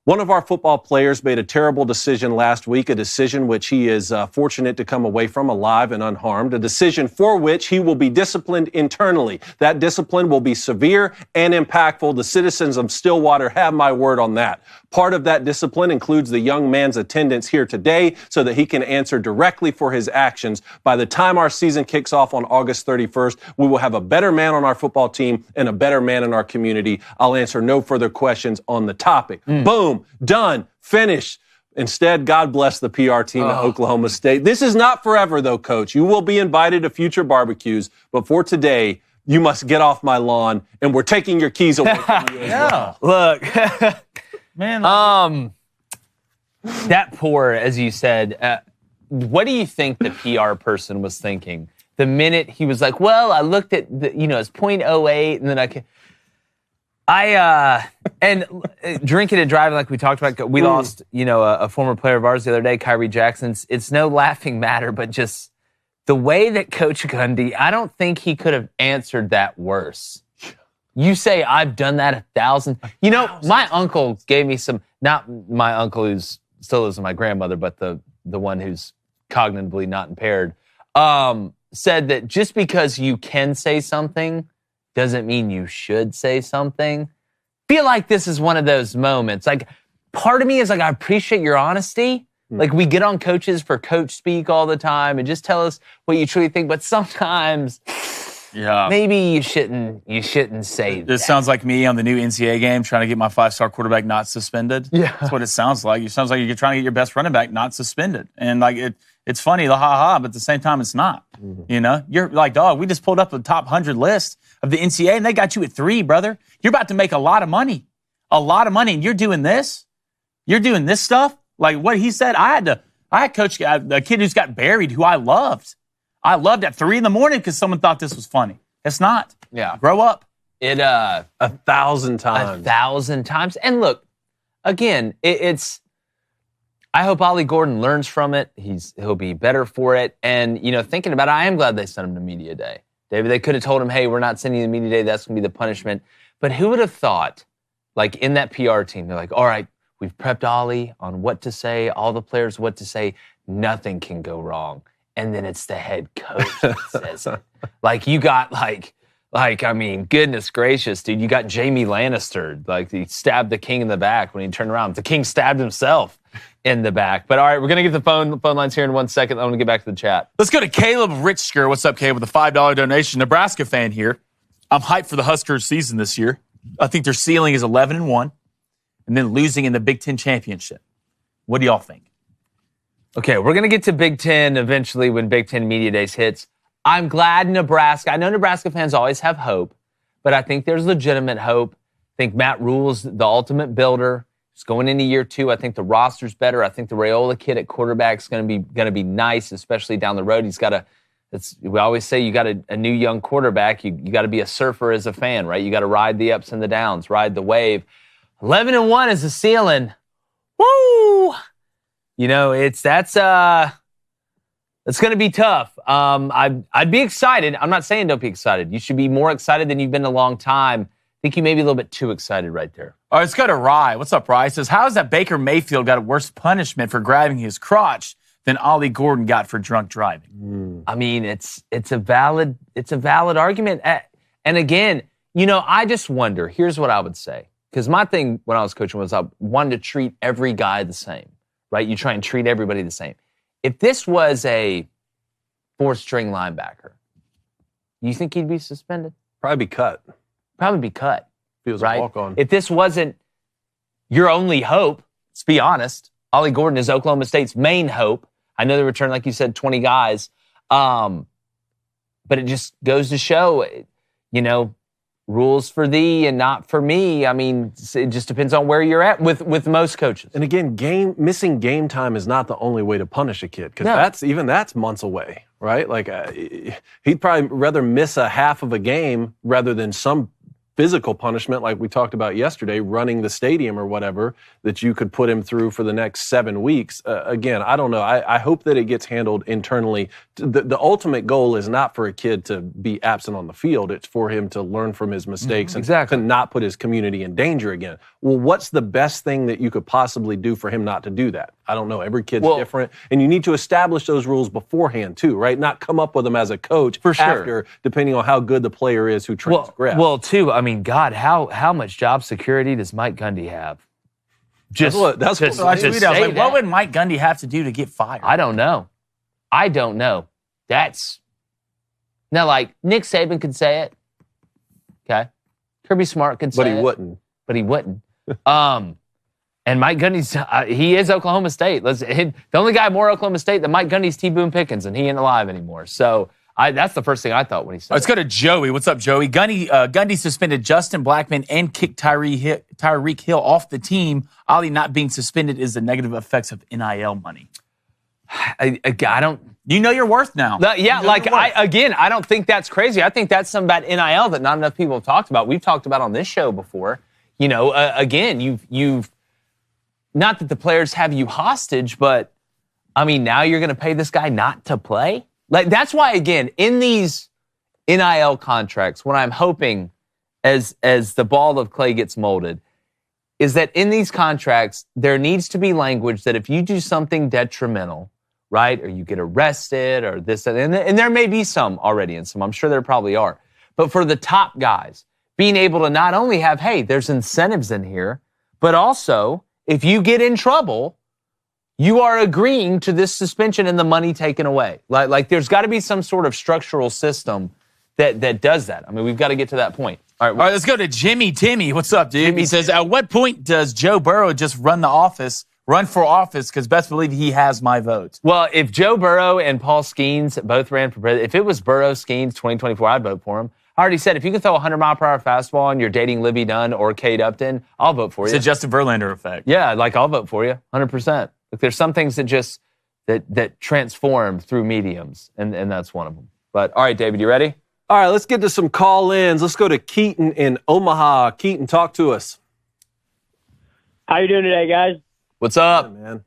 One of our football players made a terrible decision last week, a decision which he is fortunate to come away from alive and unharmed, a decision for which he will be disciplined internally. That discipline will be severe and impactful. The citizens of Stillwater have my word on that. Part of that discipline includes the young man's attendance here today so that he can answer directly for his actions. By the time our season kicks off on August 31st, we will have a better man on our football team and a better man in our community. I'll answer no further questions on the topic. Boom, done, finished. Instead, God bless the PR team at Oklahoma State. This is not forever, though, Coach. You will be invited to future barbecues, but for today, you must get off my lawn, and we're taking your keys away from you as well. Look, Man, that poor, as you said, what do you think the PR person was thinking? The minute he was like, well, I looked at, it's .08, and then and drinking and driving, like we talked about, we lost, a former player of ours the other day, Kyrie Jackson. It's no laughing matter, but just the way that Coach Gundy, I don't think he could have answered that worse. You say, I've done that 1,000. My uncle gave me some, not my uncle who's still lives with my grandmother, but the one who's cognitively not impaired, said that just because you can say something doesn't mean you should say something. Feel like this is one of those moments. Like, part of me is like, I appreciate your honesty. Like, we get on coaches for coach speak all the time and just tell us what you truly think, but sometimes... Yeah. Maybe you shouldn't say that. This sounds like me on the new NCAA game trying to get my 5-star quarterback not suspended. Yeah. That's what it sounds like. It sounds like you're trying to get your best running back not suspended. And like it's funny, the ha-ha, but at the same time it's not. You're like, dog, we just pulled up the top 100 list of the NCAA and they got you at 3, brother. You're about to make a lot of money. And you're doing this? You're doing this stuff? Like what he said, I had coach a kid who's got buried who I loved. I loved at 3 a.m. because someone thought this was funny. It's not. Yeah. Grow up. It 1,000 times. 1,000 times. And look, again, it's. I hope Ollie Gordon learns from it. He'll be better for it. And thinking about it, I am glad they sent him to media day. David, they could have told him, hey, we're not sending you to media day. That's going to be the punishment. But who would have thought, like in that PR team, they're like, all right, we've prepped Ollie on what to say, all the players what to say. Nothing can go wrong. And then it's the head coach that says it. Like, you got, goodness gracious, dude. You got Jamie Lannister. Like, he stabbed the king in the back when he turned around. The king stabbed himself in the back. But, all right, we're going to get the phone lines here in 1 second. I want to get back to the chat. Let's go to Caleb Richker. What's up, Caleb, with a $5 donation. Nebraska fan here. I'm hyped for the Huskers season this year. I think their ceiling is 11-1 and then losing in the Big Ten championship. What do y'all think? Okay, we're going to get to Big Ten eventually when Big Ten Media Days hits. I'm glad Nebraska, I know Nebraska fans always have hope, but I think there's legitimate hope. I think Matt Rule's the ultimate builder. He's going into year 2. I think the roster's better. I think the Raiola kid at quarterback is going to be nice, especially down the road. He's got we always say you got a new young quarterback. You got to be a surfer as a fan, right? You got to ride the ups and the downs, ride the wave. 11-1 is the ceiling. Woo! That's going to be tough. I'd be excited. I'm not saying don't be excited. You should be more excited than you've been in a long time. I think you may be a little bit too excited right there. All right, let's go to Rye. What's up, Rye? He says, how is that Baker Mayfield got a worse punishment for grabbing his crotch than Ollie Gordon got for drunk driving? I mean, it's a valid argument. And again, I just wonder, here's what I would say. Because my thing when I was coaching was I wanted to treat every guy the same. Right? You try and treat everybody the same. If this was a 4th-string linebacker, you think he'd be suspended? Probably be cut. Feels right? a walk-on. If this wasn't your only hope, let's be honest, Ollie Gordon is Oklahoma State's main hope. I know they returned, like you said, 20 guys. But it just goes to show, rules for thee and not for me. I mean, it just depends on where you're at with most coaches. And again, missing game time is not the only way to punish a kid, because that's months away, right? Like he'd probably rather miss a half of a game rather than some physical punishment like we talked about yesterday, running the stadium or whatever, that you could put him through for the next 7 weeks. Again, I don't know. I hope that it gets handled internally. The ultimate goal is not for a kid to be absent on the field. It's for him to learn from his mistakes and to not put his community in danger again. Well, what's the best thing that you could possibly do for him not to do that? I don't know. Every kid's different. And you need to establish those rules beforehand too, right? Not come up with them as a coach after, depending on how good the player is who transgressed. Well, too, I mean, God, how much job security does Mike Gundy have? What would Mike Gundy have to do to get fired? I don't know. Now, like, Nick Saban could say it. Okay. Kirby Smart could say it. But he wouldn't. And Mike Gundy's, he is Oklahoma State. The only guy more Oklahoma State than Mike Gundy's T. Boone Pickens, and he ain't alive anymore. So that's the first thing I thought when he said Let's go to Joey. What's up, Joey? Gundy suspended Justin Blackman and kicked Tyreek Hill off the team. Ollie not being suspended is the negative effects of NIL money. I don't... You know your worth now. I don't think that's crazy. I think that's something about NIL that not enough people have talked about. We've talked about on this show before. You've not that the players have you hostage, but, I mean, now you're going to pay this guy not to play? Like, that's why, again, in these NIL contracts, what I'm hoping as the ball of clay gets molded is that in these contracts, there needs to be language that if you do something detrimental, right, or you get arrested or this, and there may be some already in some, I'm sure there probably are, but for the top guys, being able to not only have, hey, there's incentives in here, but also, if you get in trouble, you are agreeing to this suspension and the money taken away. Like there's got to be some sort of structural system that does that. I mean, we've got to get to that point. All right, let's go to Jimmy. Timmy, what's up, dude? He says, at what point does Joe Burrow just run for office? Because best believe he has my vote. Well, if Joe Burrow and Paul Skeens both ran for president, if it was Burrow, Skeens, 2024, I'd vote for him. I already said, if you can throw a 100-mile-per-hour fastball and you're dating Libby Dunn or Kate Upton, I'll vote for you. It's a Justin Verlander effect. Yeah, I'll vote for you, 100%. Look, there's some things that just that transform through mediums, and that's one of them. But, all right, David, you ready? All right, let's get to some call-ins. Let's go to Keaton in Omaha. Keaton, talk to us. How you doing today, guys? What's up? Yeah, man.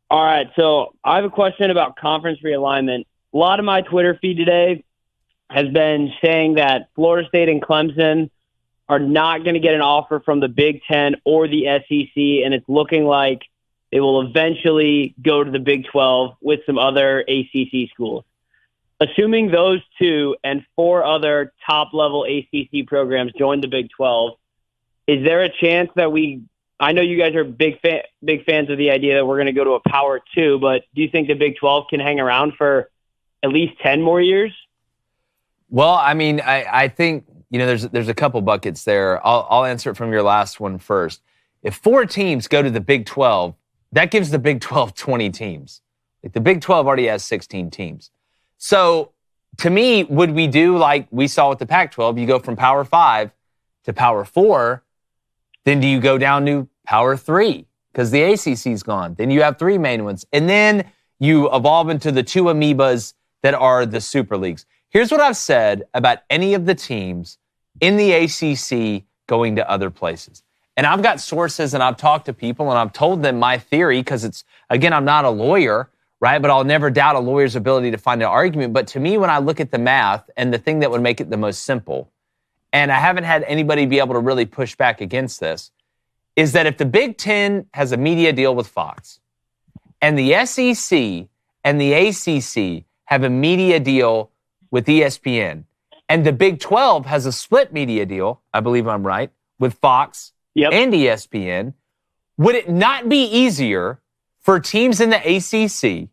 All right, so I have a question about conference realignment. A lot of my Twitter feed today has been saying that Florida State and Clemson are not going to get an offer from the Big Ten or the SEC, and it's looking like they will eventually go to the Big 12 with some other ACC schools. Assuming those two and 4 other top-level ACC programs join the Big 12, is there a chance that I know you guys are big fans of the idea that we're going to go to a Power 2, but do you think the Big 12 can hang around for at least 10 more years? Well, I mean, I think, there's a couple buckets there. I'll answer it from your last one first. If 4 teams go to the Big 12, that gives the Big 12 20 teams. Like, the Big 12 already has 16 teams. So, to me, would we do like we saw with the Pac-12? You go from Power 5 to Power 4, then do you go down to Power 3? Because the ACC's gone. Then you have 3 main ones. And then you evolve into the 2 amoebas that are the Super Leagues. Here's what I've said about any of the teams in the ACC going to other places. And I've got sources and I've talked to people and I've told them my theory because it's, again, I'm not a lawyer, right? But I'll never doubt a lawyer's ability to find an argument. But to me, when I look at the math and the thing that would make it the most simple, and I haven't had anybody be able to really push back against this, is that if the Big Ten has a media deal with Fox and the SEC and the ACC have a media deal with ESPN, and the Big 12 has a split media deal, I believe I'm right, with Fox and ESPN, would it not be easier for teams in the ACC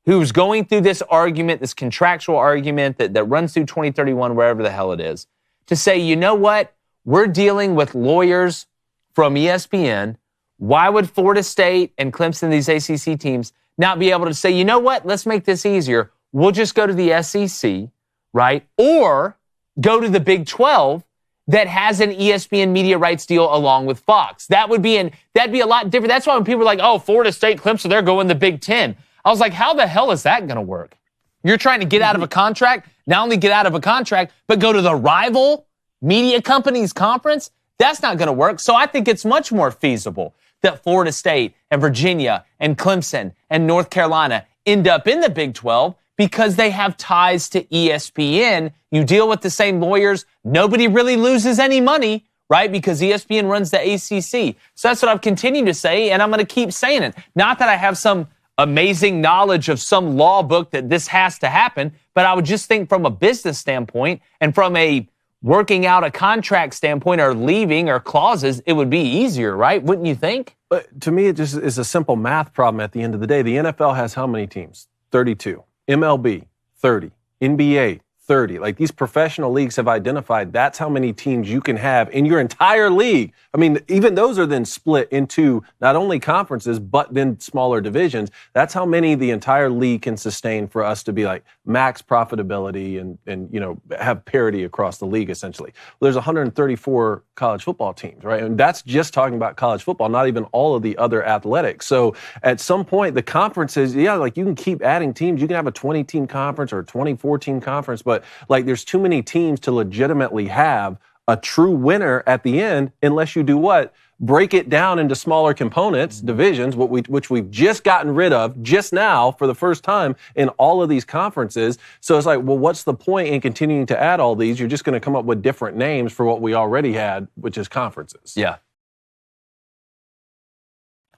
who's going through this argument, this contractual argument that runs through 2031, wherever the hell it is, to say, you know what, we're dealing with lawyers from ESPN, Why would Florida State and Clemson, these ACC teams, not be able to say, you know what, let's make this easier. We'll just go to the SEC, right? Or go to the Big 12 that has an ESPN media rights deal along with Fox. That'd be a lot different. That's why when people are like, oh, Florida State, Clemson, they're going the Big 10. I was like, how the hell is that going to work? You're trying to get out of a contract, not only get out of a contract, but go to the rival media company's conference? That's not going to work. So I think it's much more feasible that Florida State and Virginia and Clemson and North Carolina end up in the Big 12 because they have ties to ESPN. You deal with the same lawyers. Nobody really loses any money, right? Because ESPN runs the ACC. So that's what I've continued to say, and I'm going to keep saying it. Not that I have some amazing knowledge of some law book that this has to happen, but I would just think from a business standpoint and from a working out a contract standpoint or leaving or clauses, it would be easier, right? Wouldn't you think? But to me, it just is a simple math problem at the end of the day. The NFL has how many teams? 32. MLB, 30. NBA, 30. Like, these professional leagues have identified that's how many teams you can have in your entire league. I mean, even those are then split into not only conferences, but then smaller divisions. That's how many the entire league can sustain for us to be like max profitability and you know, have parity across the league, essentially. Well, there's 134 college football teams, right? And that's just talking about college football, not even all of the other athletics. So at some point, the conferences, yeah, like you can keep adding teams. You can have a 20-team conference or a 24-team conference, but like there's too many teams to legitimately have a true winner at the end unless you do what? Break it down into smaller components, divisions, which we've just gotten rid of just now for the first time in all of these conferences. So it's like, well, what's the point in continuing to add all these? You're just going to come up with different names for what we already had, which is conferences. Yeah.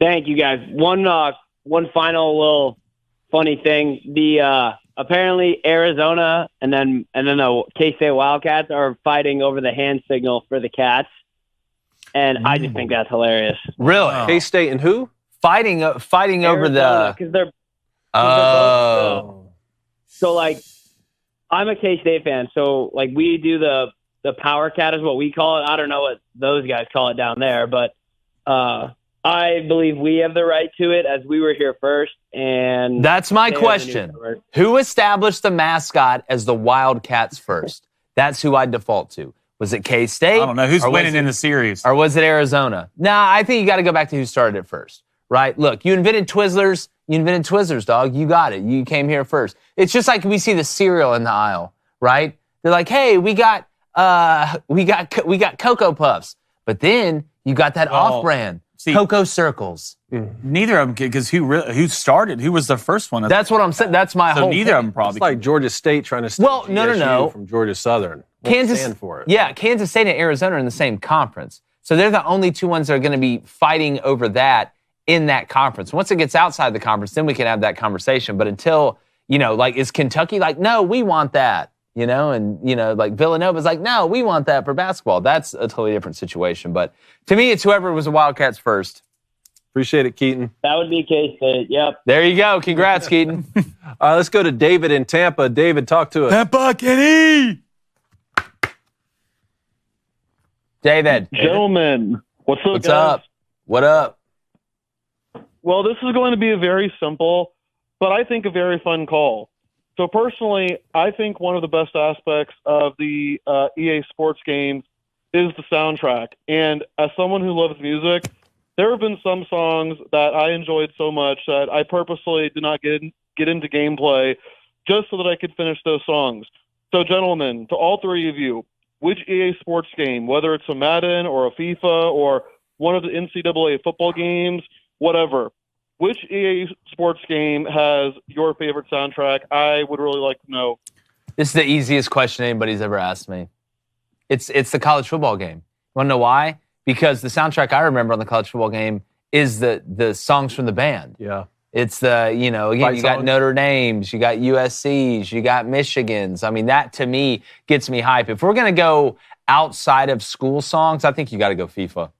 Thank you, guys. One final little funny thing. Apparently Arizona and then the K-State Wildcats are fighting over the hand signal for the Cats. And I just think that's hilarious. Really? K-State and who? Fighting over the... Because they're both, so, like, I'm a K-State fan. So, like, we do the Power Cat is what we call it. I don't know what those guys call it down there. But I believe we have the right to it as we were here first. And that's my question. Who established the mascot as the Wildcats first? That's who I default to. Was it K-State? I don't know. Who's winning in the series? Or was it Arizona? Nah, I think you got to go back to who started it first, right? Look, you invented Twizzlers. You invented Twizzlers, dog. You got it. You came here first. It's just like we see the cereal in the aisle, right? They're like, hey, we got Cocoa Puffs. But then you got that off-brand, Cocoa Circles. Neither of them, because who started? Who was the first one? That's what I'm saying. That's my whole neither of them probably. It's like Georgia State trying to steal no. from Georgia Southern. Kansas stand for it. Yeah, Kansas State and Arizona are in the same conference. So they're the only two ones that are going to be fighting over that in that conference. Once it gets outside the conference, then we can have that conversation. But until, like, is Kentucky like, no, we want that, and, like Villanova's like, no, we want that for basketball. That's a totally different situation. But to me, it's whoever was the Wildcats first. Appreciate it, Keaton. That would be K-State, yep. There you go. Congrats, Keaton. Let's go to David in Tampa. David, talk to us. Tampa, Kenny! David. Gentlemen, what's up, What's guys? up? What up? Well, this is going to be a very simple, but I think a very fun call. So personally, I think one of the best aspects of the EA Sports games is the soundtrack. And as someone who loves music, there have been some songs that I enjoyed so much that I purposely did not get into gameplay just so that I could finish those songs. So, gentlemen, to all three of you, which EA Sports game, whether it's a Madden or a FIFA or one of the NCAA football games, whatever, which EA Sports game has your favorite soundtrack? I would really like to know. This is the easiest question anybody's ever asked me. It's the college football game. You want to know why? Because the soundtrack I remember on the college football game is the songs from the band. Yeah. It's again, you got Notre Dame's, you got USC's, you got Michigan's. I mean, that to me gets me hype. If we're going to go outside of school songs, I think you got to go FIFA.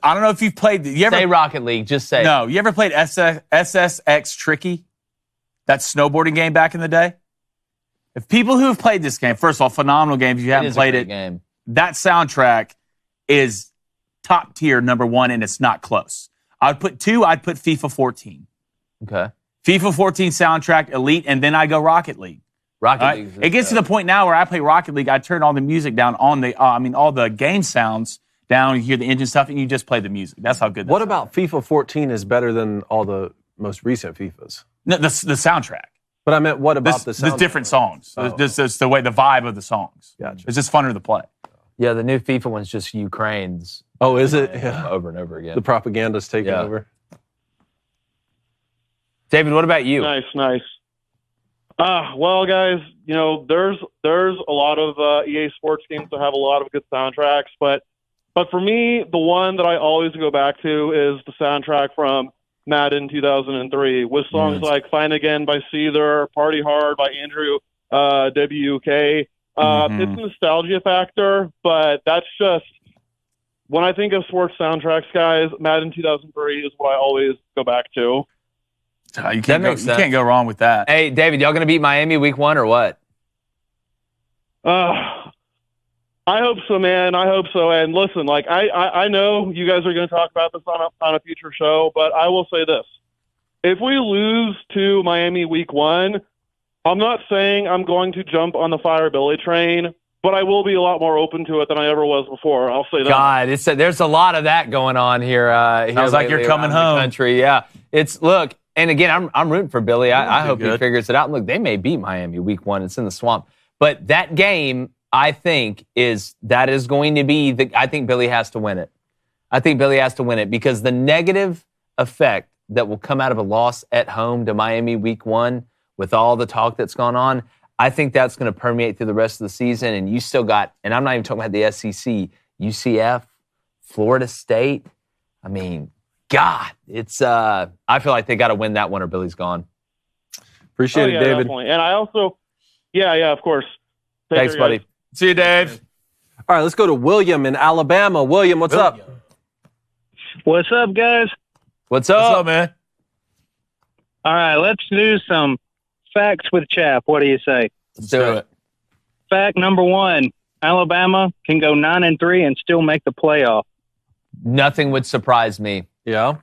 I don't know if you've played. Say Rocket League, just say. No, you ever played SSX Tricky? That snowboarding game back in the day? If people who have played this game, first of all, phenomenal game. If you haven't played it, game. That soundtrack is top tier number 1, and it's not close. I would put 2, I'd put FIFA 14. Okay. FIFA 14 soundtrack, elite, and then I go Rocket League. Rocket League. It gets to the point now where I play Rocket League, I turn all the music down on the, all the game sounds down, you hear the engine stuff, and you just play the music. That's how good that What is. about FIFA 14 is better than all the most recent FIFAs? No, the soundtrack. But I meant, what about the sound? There's different songs. Oh. It's the way, the vibe of the songs. Gotcha. It's just funner to play. Yeah, the new FIFA one's just Ukraine's Oh, is it? Yeah. over and over again. The propaganda's taking Yeah. over. David, what about you? Nice. Well, guys, there's a lot of EA Sports games that have a lot of good soundtracks, but for me, the one that I always go back to is the soundtrack from Madden 2003 with songs like Fine Again by Seether, Party Hard by Andrew WK. It's a nostalgia factor, but that's just, when I think of sports soundtracks, guys, Madden 2003 is what I always go back to. You can't go wrong with that. Hey, David, y'all going to beat Miami week 1 or what? I hope so, man. I hope so. And listen, I know you guys are going to talk about this on a future show, but I will say this. If we lose to Miami week 1, I'm not saying I'm going to jump on the Fire Billy train, but I will be a lot more open to it than I ever was before. I'll say that. God, there's a lot of that going on here. Sounds like you're coming around home. the country. Yeah, look, and again, I'm rooting for Billy. I hope he good. figures it out. And look, they may beat Miami week 1. It's in the swamp, but that game, I think, is going to be I think Billy has to win it. I think Billy has to win it because the negative effect that will come out of a loss at home to Miami week 1 with all the talk that's gone on, I think that's going to permeate through the rest of the season. And you still got, and I'm not even talking about the SEC, UCF, Florida State. I mean, God, it's. I feel like they got to win that one or Billy's gone. Appreciate it, David. Definitely. And I also, of course. Thanks, care, buddy. guys. See you, Dave. All right, let's go to William in Alabama. William, what's up? What's up, guys? What's up? What's up, man? All right, let's do some facts with Chap. What do you say? Let's do it. Fact number 1, Alabama can go 9-3 and still make the playoff. Nothing would surprise me. Yeah.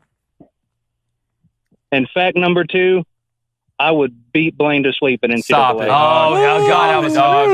And fact number 2, I would beat Blaine to sleep in NCAA. Stop it. Oh, God, I was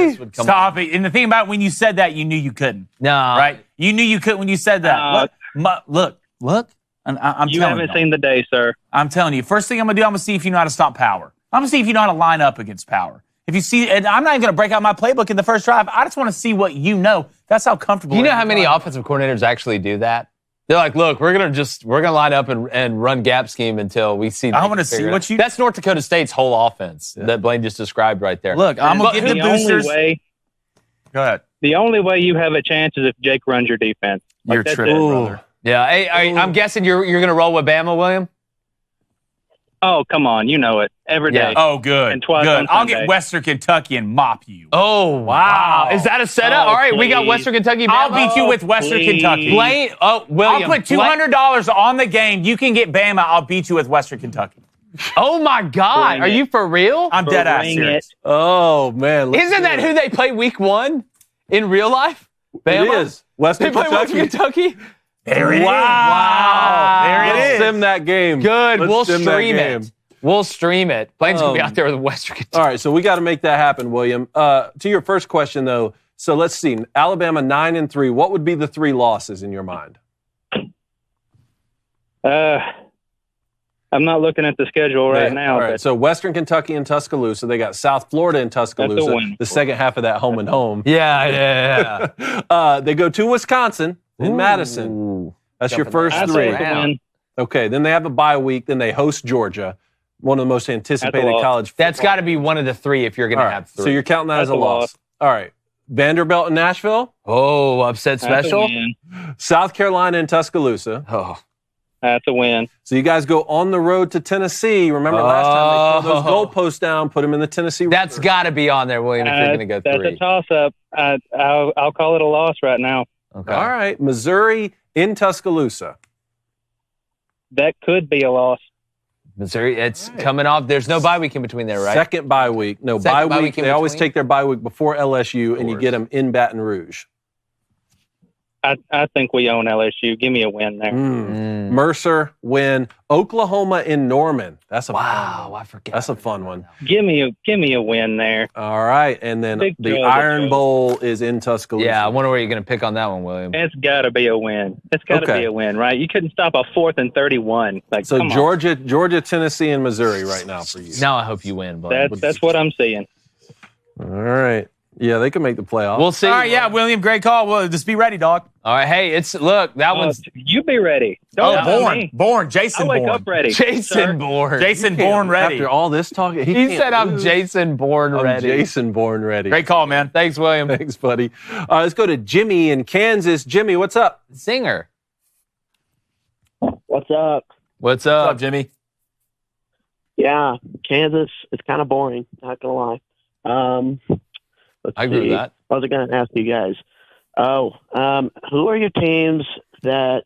this would come Stop it. And the thing about when you said that, you knew you couldn't. No. Right? You knew you couldn't when you said that. Look. And I'm You telling haven't seen the day, sir. I'm telling you. First thing I'm going to do, I'm going to see if you know how to stop power. I'm going to see if you know how to line up against power. If you see, and I'm not even going to break out my playbook in the first drive. I just want to see what you know. That's how comfortable. You know how many offensive coordinators actually do that? They're like, look, we're gonna line up and run gap scheme until we see. I want to see what you. That's North Dakota State's whole offense that Blaine just described right there. Look, I'm gonna give the boosters. Go ahead. The only way you have a chance is if Jake runs your defense. You're tripping, brother. Yeah, hey, I'm guessing you're gonna roll with Bama, William. Oh, come on. You know it. Every day. Oh, good. And twice good. on I'll Sunday. get Western Kentucky and mop you. Oh, wow. Is that a setup? Oh, all right, we got please. Western Kentucky. Bama. I'll beat you with Western please. Kentucky. Blaine. Oh, William. I'll put $200 on the game. You can get Bama. I'll beat you with Western Kentucky. Oh, my God. Bring Are it. you for real? I'm dead ass Bring serious. it. Oh, man. Isn't that who they play week 1 in real life? Bama? It is. Western They play Kentucky. Western Kentucky? There it is. Wow. There it Let's is. sim that game. Good. Let's We'll sim that stream game. it. We'll stream it. Blaine's going to be out there with Western Kentucky. All right, so we got to make that happen, William. To your first question, though, so let's see. Alabama 9-3. What would be the 3 losses in your mind? I'm not looking at the schedule right now. All right, but so Western Kentucky and Tuscaloosa. They got South Florida and Tuscaloosa. win. The second half of that home and home. Yeah. They go to Wisconsin and Madison. Ooh. That's your Jumping first I say 3. it's a win. Okay, then they have a bye week. Then they host Georgia, one of the most anticipated loss. college football. That's got to be one of the 3 if you're going All to right, have 3. so you're counting that as That's a a loss. loss. All right, Vanderbilt and Nashville, upset That's a special? win. South Carolina and Tuscaloosa. Oh. That's a win. So you guys go on the road to Tennessee. Remember last time they threw those goalposts down, put them in the Tennessee River. That's got to be on there, William, if you're going to go That's 3. a toss-up. I'll call it a loss right now. Okay. All right, Missouri in Tuscaloosa. That could be a loss. Missouri, it's coming off. There's no bye week in between there, right? Second bye week. No, Second bye bye week. week in They always between? take their bye week before LSU, and you get them in Baton Rouge. I think we own LSU. Give me a win there. Mercer win. Oklahoma in Norman. That's a fun one. I forget. That's a fun one. Give me a win there. All right, and then Big the Joe, Iron Big Joe. Bowl is in Tuscaloosa. Yeah, I wonder where you're going to pick on that one, William. It's got to be a win. It's got to be a win, right? You couldn't stop a 4th and 31. Like, So come on. Georgia, Tennessee, and Missouri right now for you. Now I hope you win, bud. That's what I'm seeing. All right. Yeah, they can make the playoffs. We'll see. All right, yeah, William, great call. Well, just be ready, dog. All right, hey, that one's You be ready. Don't tell me. Born, Jason I wake Bourne. up ready. Jason sir. Bourne. Jason Bourne ready. After all this talk, he He can't said I'm lose. Jason Bourne I'm ready. Jason Bourne ready. Great call, man. Thanks, William. Thanks, buddy. All right, let's go to Jimmy in Kansas. Jimmy, what's up? Singer. What's up? What's What's up? up, Jimmy? Yeah, Kansas is kind of boring, not going to lie. Let's I agree see. with that. I was going to ask you guys. Who are your teams that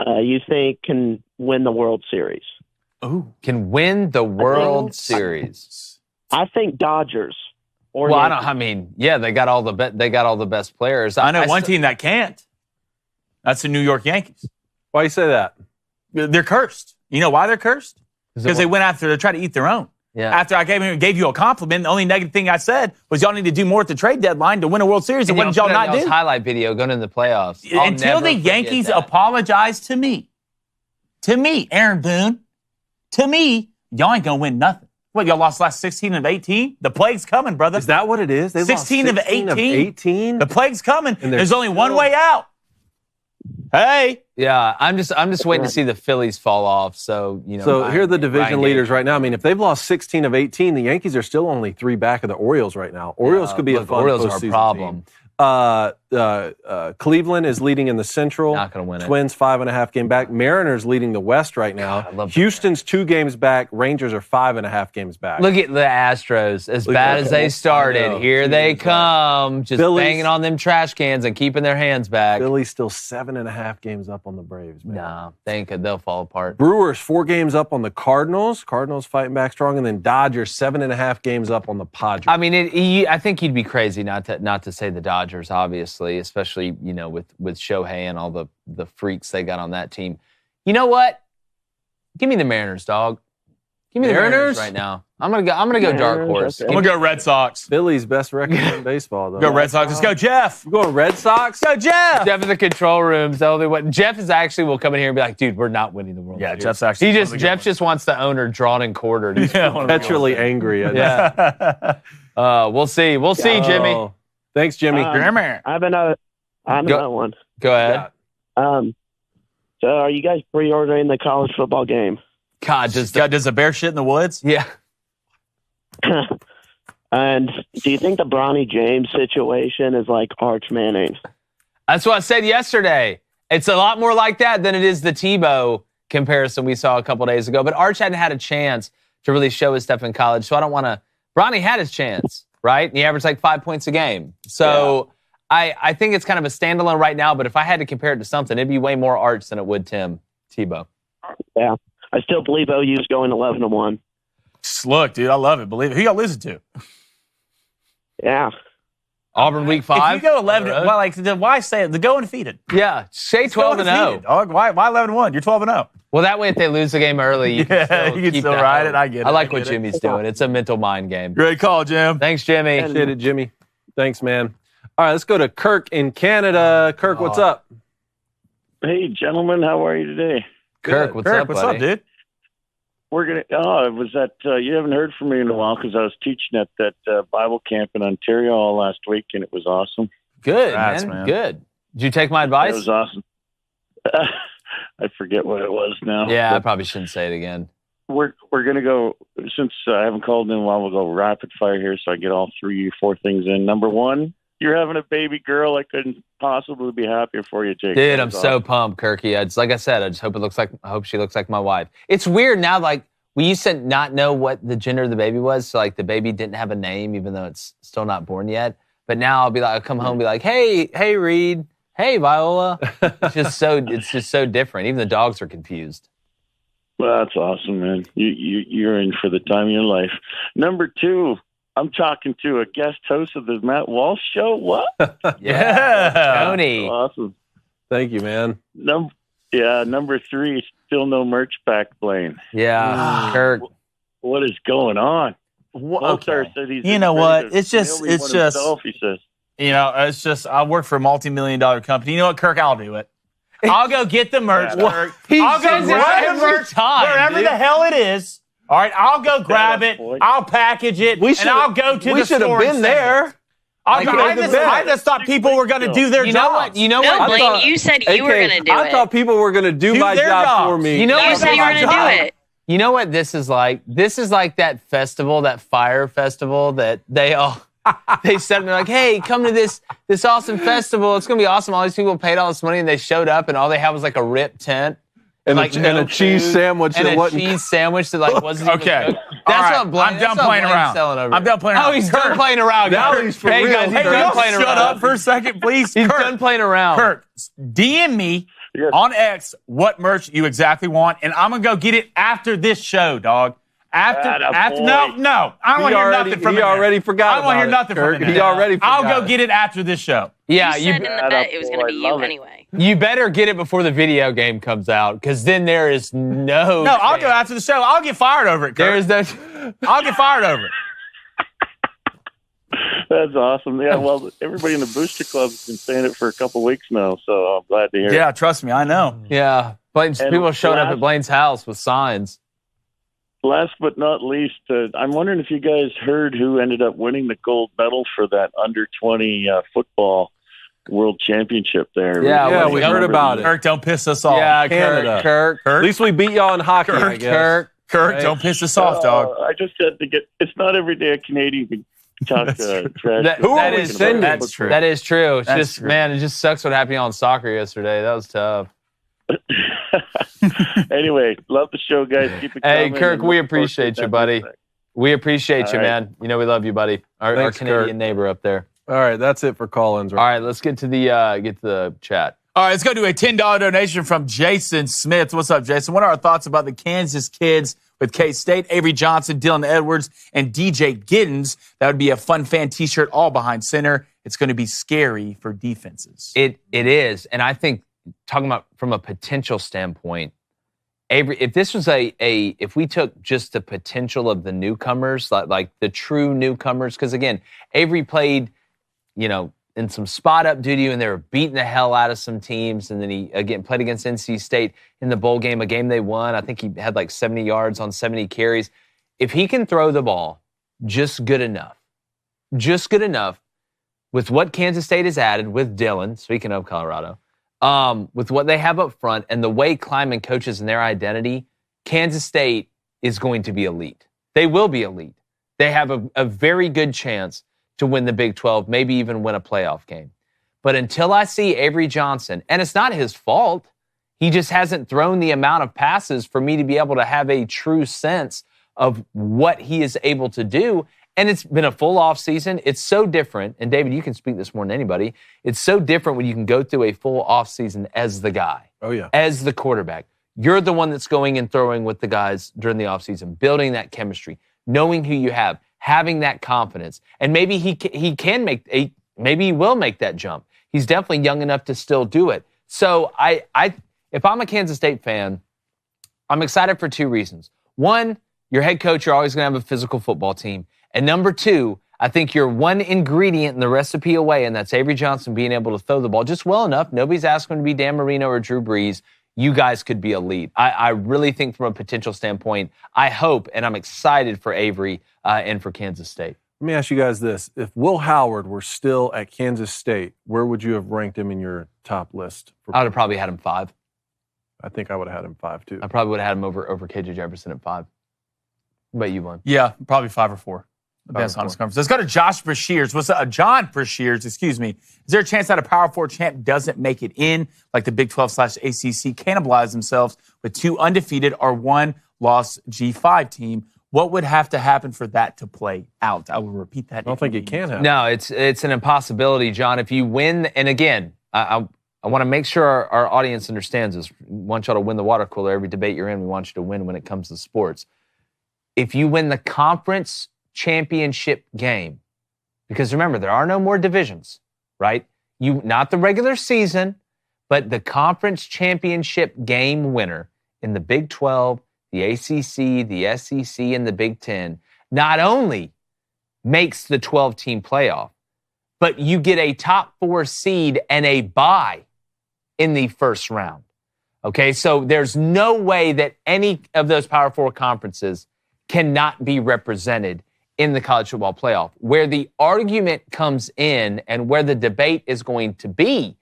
you think can win the World Series? Ooh, can win the World Series. I think Dodgers. Or Well, Yankees. they got all the best players. I know one team that can't. That's the New York Yankees. Why you say that? They're cursed. You know why they're cursed? Because they went after, they tried to eat their own. Yeah. After I gave you a compliment, the only negative thing I said was y'all need to do more at the trade deadline to win a World Series. And what did y'all not do? Highlight video going in the playoffs. I'll Until never the forget Yankees that. apologize to me, Aaron Boone, to me, y'all ain't going to win nothing. What, y'all lost last 16 of 18? The plague's coming, brother. Is that what it is? They 16 lost of 18? 18? The plague's coming. And they're There's only one still- way out. Hey. Yeah, I'm just waiting to see the Phillies fall off. So So here are the division Ryan leaders Gates. right now. I mean, if they've lost 16 of 18, the Yankees are still only 3 back of the Orioles right now. Orioles could be a fun Orioles are a postseason problem. team. Cleveland is leading in the Central. Not gonna win it. Twins 5.5 game back. Mariners leading the West right now. I love the Houston's 2 games back. Rangers are 5.5 games back. Look at the Astros. As Look bad at as them. they I started, know. here they come, just Phillies- banging on them trash cans and keeping their hands back. Philly's still 7.5 games up on the Braves, man. Nah, they'll fall apart. Brewers 4 games up on the Cardinals. Cardinals fighting back strong, and then Dodgers 7.5 games up on the Padres. I mean, I think you'd be crazy not to say the Dodgers, obviously, especially with Shohei and all the freaks they got on that team. You know what? Give me the Mariners, dog. Give me the Mariners right now. I'm gonna go dark horse. I'm going to go Red Sox. Philly's best record in baseball, though. Go Red Sox. Let's go, Jeff. You going Red Sox? Go, Jeff. Jeff in the control room. Jeff is actually will come in here and be like, dude, we're not winning the World Yeah, Series. Jeff's actually Jeff just wants the owner drawn and quartered. Perpetually angry. Yeah. We'll see. We'll see, Jimmy. Oh, thanks, Jimmy. I have another one. Go ahead. So are you guys pre-ordering the college football game? God, does a bear shit in the woods? Yeah. And do you think the Bronny James situation is like Arch Manning? That's what I said yesterday. It's a lot more like that than it is the Tebow comparison we saw a couple days ago. But Arch hadn't had a chance to really show his stuff in college, so I don't want to. Bronny had his chance, right? And he averaged like 5 points a game. So I think it's kind of a standalone right now. But if I had to compare it to something, it'd be way more Arch than it would Tebow. Yeah, I still believe OU's going 11-1. Look, dude, I love it. Believe it. Who y'all listen to? Yeah. Auburn week 5. If you go 11, why say it? The go undefeated. Yeah, say 12-0. Dog. Why 11-1? You're 12-0 Well, that way if they lose the game early, you can still that ride hope. it. I get it. I like I what get it. Jimmy's doing. It's a mental mind game. Great call, Jim. Thanks, Jimmy. Appreciate it, Jimmy. Thanks, man. All right, let's go to Kirk in Canada. Kirk, what's up? Hey, gentlemen, how are you today? Kirk, what's up, buddy? What's up, dude? We're gonna. Oh, it was that you haven't heard from me in a while because I was teaching at that Bible camp in Ontario all last week, and it was awesome. Good, Congrats, man. man. Good. Did you take my advice? It was awesome. I forget what it was now. Yeah, I but probably shouldn't say it again. we're gonna go since I haven't called in a while. We'll go rapid fire here, so I get all 3 or 4 things in. Number 1, you're having a baby girl. I couldn't possibly be happier for you, Jake. Dude, That I'm was so awesome. pumped, Kirky. Like I said, I just hope I hope she looks like my wife. It's weird now, like we used to not know what the gender of the baby was, so like the baby didn't have a name, even though it's still not born yet. But now I'll come home and be like, hey, Reed, hey, Viola. It's just so different. Even the dogs are confused. Well, that's awesome, man. You're in for the time of your life. Number 2, I'm talking to a guest host of the Matt Walsh Show. What? Yeah. Tony. Awesome. Thank you, man. Number 3, still no merch back, Blaine. Yeah, Kirk. What is going on? Okay. Said he's You know ready what? to It's just, nail me one himself, he says. it's just, I work for a multi-million-dollar company. You know what, Kirk? I'll do it. I'll go get the merch, Kirk. I'll go grab it wherever the hell it is. All right, I'll go grab it. I'll package it, and I'll go to the store. We should have been there. I just thought people were going to do their job. You know No, what? Blaine, you said you were going to do it. I thought people were going to do my their job jobs. for me. You know You what? said you were going to do it. You know what this is like? This is like that festival, that fire festival that they said, they're like, hey, come to this awesome festival. It's going to be awesome. All these people paid all this money and they showed up and all they had was like a ripped tent. And, like a cheese sandwich and that a wasn't. cheese sandwich that like wasn't Okay. even cooked. That's what Blaine, I'm done playing around. I'm done playing around. Oh, he's done playing around. Now Kirk. he's for hey, real. guys, he's Hey, done y'all playing around. shut up for a second, please. He's Kirk, done playing around. Kirk, DM me on X what merch you exactly want, and I'm going to go get it after this show, dog. After no, I don't want to hear nothing from him. He already forgot. I don't want to hear nothing from him. He already forgot. I'll go get it after this show. Yeah, You said in the bet it was going to be you anyway. You better get it before the video game comes out, because then there is no. No, I'll go after the show. I'll get fired over it, Kirk. There is no. I'll get fired over it. That's awesome. Yeah, well, everybody in the Booster Club has been saying it for a couple weeks now, so I'm glad to hear it. Yeah, trust me, I know. Yeah, people showed up at Blaine's house with signs. Last but not least, I'm wondering if you guys heard who ended up winning the gold medal for that under-20 football world championship there. Yeah, we heard about it. Kirk, don't piss us off. Yeah, Canada. Kirk. At least we beat y'all in hockey, I guess. Kirk, Right. don't piss us off, dog. I just had to get. It's not every day a Canadian can talk trash. That is true. That's true. That is true. It's That's just, true. man, it just sucks what happened on soccer yesterday. That was tough. Anyway, love the show, guys. Keep it Hey, coming. Kirk, And we look forward to appreciate you, that buddy. next. We appreciate All you, right. man. You know we love you, buddy. Our Thanks, Canadian Kirk. neighbor up there. All right, that's it for call-ins. All right, let's get to the chat. All right, let's go to a $10 donation from Jason Smith. What's up, Jason? What are our thoughts about the Kansas kids with K-State? Avery Johnson, Dylan Edwards, and DJ Giddens. That would be a fun fan T-shirt all behind center. It's going to be scary for defenses. It is, and I think talking about from a potential standpoint, Avery, if this was if we took just the potential of the newcomers, like the true newcomers, because again, Avery played, in some spot-up duty, and they were beating the hell out of some teams, and then he, again, played against NC State in the bowl game, a game they won. I think he had like 70 yards on 70 carries. If he can throw the ball just good enough with what Kansas State has added with Dylan, speaking of Colorado, with what they have up front and the way Kleiman coaches and their identity, Kansas State is going to be elite. They will be elite. They have a very good chance to win the Big 12, maybe even win a playoff game. But until I see Avery Johnson, and it's not his fault, he just hasn't thrown the amount of passes for me to be able to have a true sense of what he is able to do. And it's been a full off season. It's so different. And David, you can speak this more than anybody. It's so different when you can go through a full off season as the guy. Oh, yeah. As the quarterback. You're the one that's going and throwing with the guys during the offseason, building that chemistry, knowing who you have, having that confidence. And maybe he can make maybe he will make that jump. He's definitely young enough to still do it. So if I'm a Kansas State fan, I'm excited for two reasons. One, your head coach, you're always going to have a physical football team. And number two, I think you're one ingredient in the recipe away, and that's Avery Johnson being able to throw the ball just well enough. Nobody's asking him to be Dan Marino or Drew Brees. You guys could be elite. I really think from a potential standpoint, I hope, and I'm excited for Avery and for Kansas State. Let me ask you guys this. If Will Howard were still at Kansas State, where would you have ranked him in your top list? I would have probably had him 5. I think I would have had him 5, too. I probably would have had him over KJ Jefferson at 5. What about you, Vaughn? Yeah, probably 5 or 4. Advanced honors conference. Let's go to Josh Brashears. John Brashears, excuse me. Is there a chance that a Power 4 champ doesn't make it in, like the Big 12/ACC cannibalize themselves with 2 undefeated or 1 lost G5 team? What would have to happen for that to play out? I will repeat that. I don't think it can happen. No, it's an impossibility, John. If you win, and again, I want to make sure our audience understands this. We want y'all to win the water cooler every debate you're in. We want you to win when it comes to sports. If you win the conference championship game, because remember, there are no more divisions, right? Not the regular season, but the conference championship game winner in the Big 12, the ACC, the SEC, and the Big 10 not only makes the 12-team playoff, but you get a top 4 seed and a bye in the first round. Okay, so there's no way that any of those Power 4 conferences cannot be represented in the college football playoff. Where the argument comes in and where the debate is going to be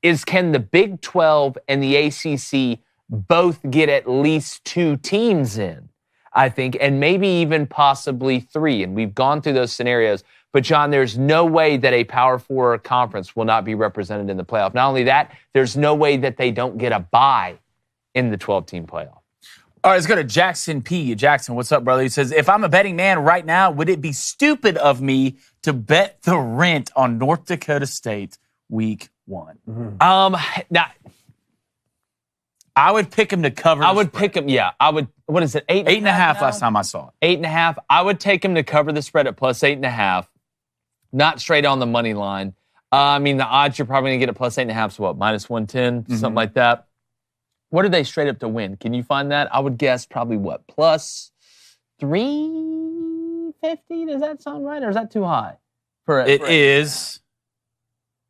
is, can the Big 12 and the ACC both get at least 2 teams in, I think, and maybe even possibly 3. And we've gone through those scenarios. But, John, there's no way that a Power 4 conference will not be represented in the playoff. Not only that, there's no way that they don't get a bye in the 12-team playoff. All right, let's go to Jackson P. Jackson, what's up, brother? He says, if I'm a betting man right now, would it be stupid of me to bet the rent on North Dakota State week 1? Now, I would pick him to cover. I would pick him, yeah. I would, what is it, 8.5 8.5 last time I saw it. 8.5. I would take him to cover the spread at plus 8.5. Not straight on the money line. I mean, the odds you're probably going to get at plus 8.5 is what, minus 110, something like that. What are they straight up to win? Can you find that? I would guess probably what, plus 350? Does that sound right, or is that too high? It is.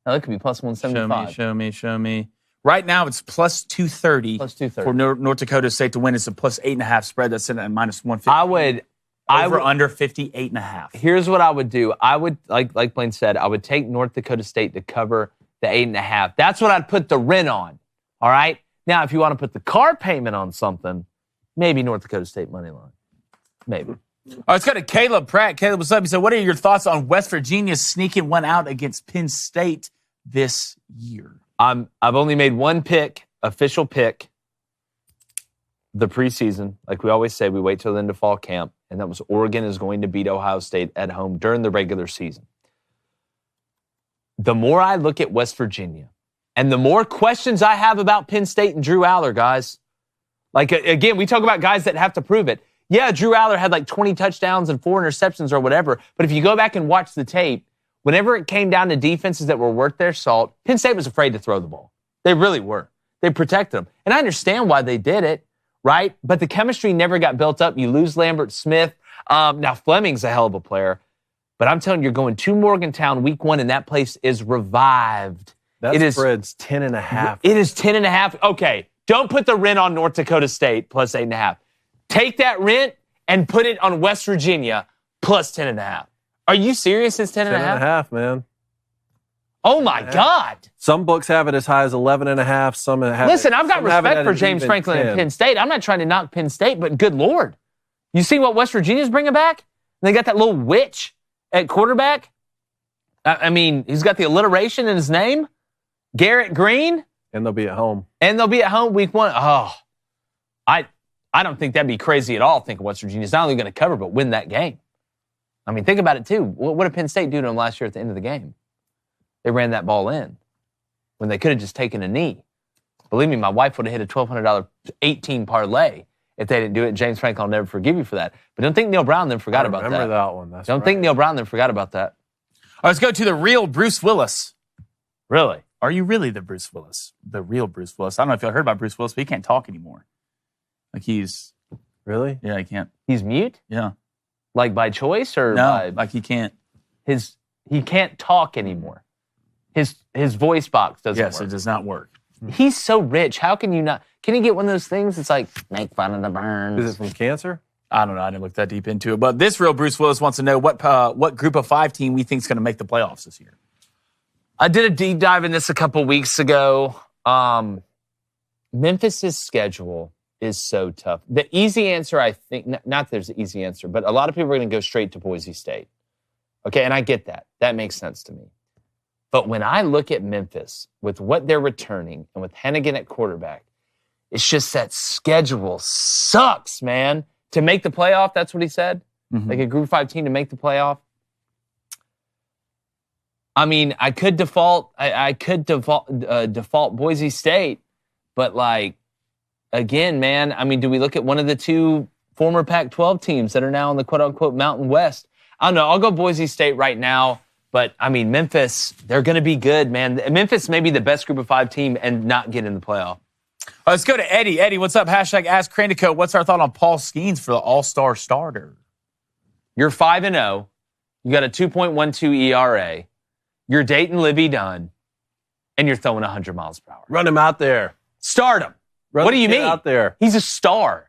No, it could be plus 175. Show me. Right now, it's plus 230. Plus 230. For North Dakota State to win. It's a plus 8.5 spread. That's in at minus 150. I would under 58.5. Here's what I would do. I would, like Blaine said, I would take North Dakota State to cover the 8.5. That's what I'd put the rent on. All right? Now, if you want to put the car payment on something, maybe North Dakota State money line. Maybe. All right, let's go to Caleb Pratt. Caleb, what's up? He said, what are your thoughts on West Virginia sneaking one out against Penn State this year? I've only made one official pick, the preseason. Like we always say, we wait till the end of fall camp, and that was Oregon is going to beat Ohio State at home during the regular season. The more I look at West Virginia, and the more questions I have about Penn State and Drew Aller, guys. Like, again, we talk about guys that have to prove it. Yeah, Drew Aller had like 20 touchdowns and 4 interceptions or whatever, but if you go back and watch the tape, whenever it came down to defenses that were worth their salt, Penn State was afraid to throw the ball. They really were. They protected them. And I understand why they did it, right? But the chemistry never got built up. You lose Lambert Smith. Now, Fleming's a hell of a player, but I'm telling you, you're going to Morgantown week 1, and that place is revived. That spread's 10.5. It is 10.5. Okay, don't put the rent on North Dakota State plus 8.5. Take that rent and put it on West Virginia plus 10.5. Are you serious? It's 10.5? 10.5, man. Oh, my God. Some books have it as high as 11.5. Some have Listen, I've got respect for James Franklin and Penn State. I'm not trying to knock Penn State, but good Lord. You see what West Virginia's bringing back? They got that little witch at quarterback. I mean, he's got the alliteration in his name. Garrett Green. And they'll be at home. Week 1. Oh, I don't think that'd be crazy at all. Think West Virginia's not only going to cover, but win that game. I mean, think about it, too. What did Penn State do to them last year at the end of the game? They ran that ball in when they could have just taken a knee. Believe me, my wife would have hit a $1,200 18 parlay if they didn't do it. James Franklin will never forgive you for that. But don't think Neil Brown then forgot about that. Remember that one. Don't think Neil Brown then forgot about that. All right, let's go to the real Bruce Willis. Really? Are you really the Bruce Willis? The real Bruce Willis? I don't know if y'all heard about Bruce Willis, but he can't talk anymore. Like he's... Really? Yeah, he can't. He's mute? Yeah. Like by choice or no? Like he can't. He can't talk anymore. His voice box doesn't work. Yes, it does not work. He's so rich. How can you not? Can he get one of those things? It's like make fun of the Burns. Is it from cancer? I don't know. I didn't look that deep into it. But this real Bruce Willis wants to know what group of 5 team we think is going to make the playoffs this year. I did a deep dive in this a couple weeks ago. Memphis's schedule is so tough. The easy answer, I think, not that there's an easy answer, but a lot of people are going to go straight to Boise State. Okay, and I get that. That makes sense to me. But when I look at Memphis, with what they're returning and with Hennigan at quarterback, it's just that schedule sucks, man. To make the playoff, that's what he said? Mm-hmm. Like a Group 5 team to make the playoff? I mean, I could default Boise State, but like, again, man, I mean, do we look at one of the 2 former Pac-12 teams that are now in the quote-unquote Mountain West? I don't know. I'll go Boise State right now. But, I mean, Memphis, they're going to be good, man. Memphis may be the best group of 5 team and not get in the playoff. Let's go to Eddie. Eddie, what's up? Hashtag Ask Cranico. What's our thought on Paul Skeens for the All-Star starter? You're 5-0. You got a 2.12 ERA. You're dating Livy Dunn. And you're throwing 100 miles per hour. Run him out there. Start him. What do you mean? Out there. He's a star.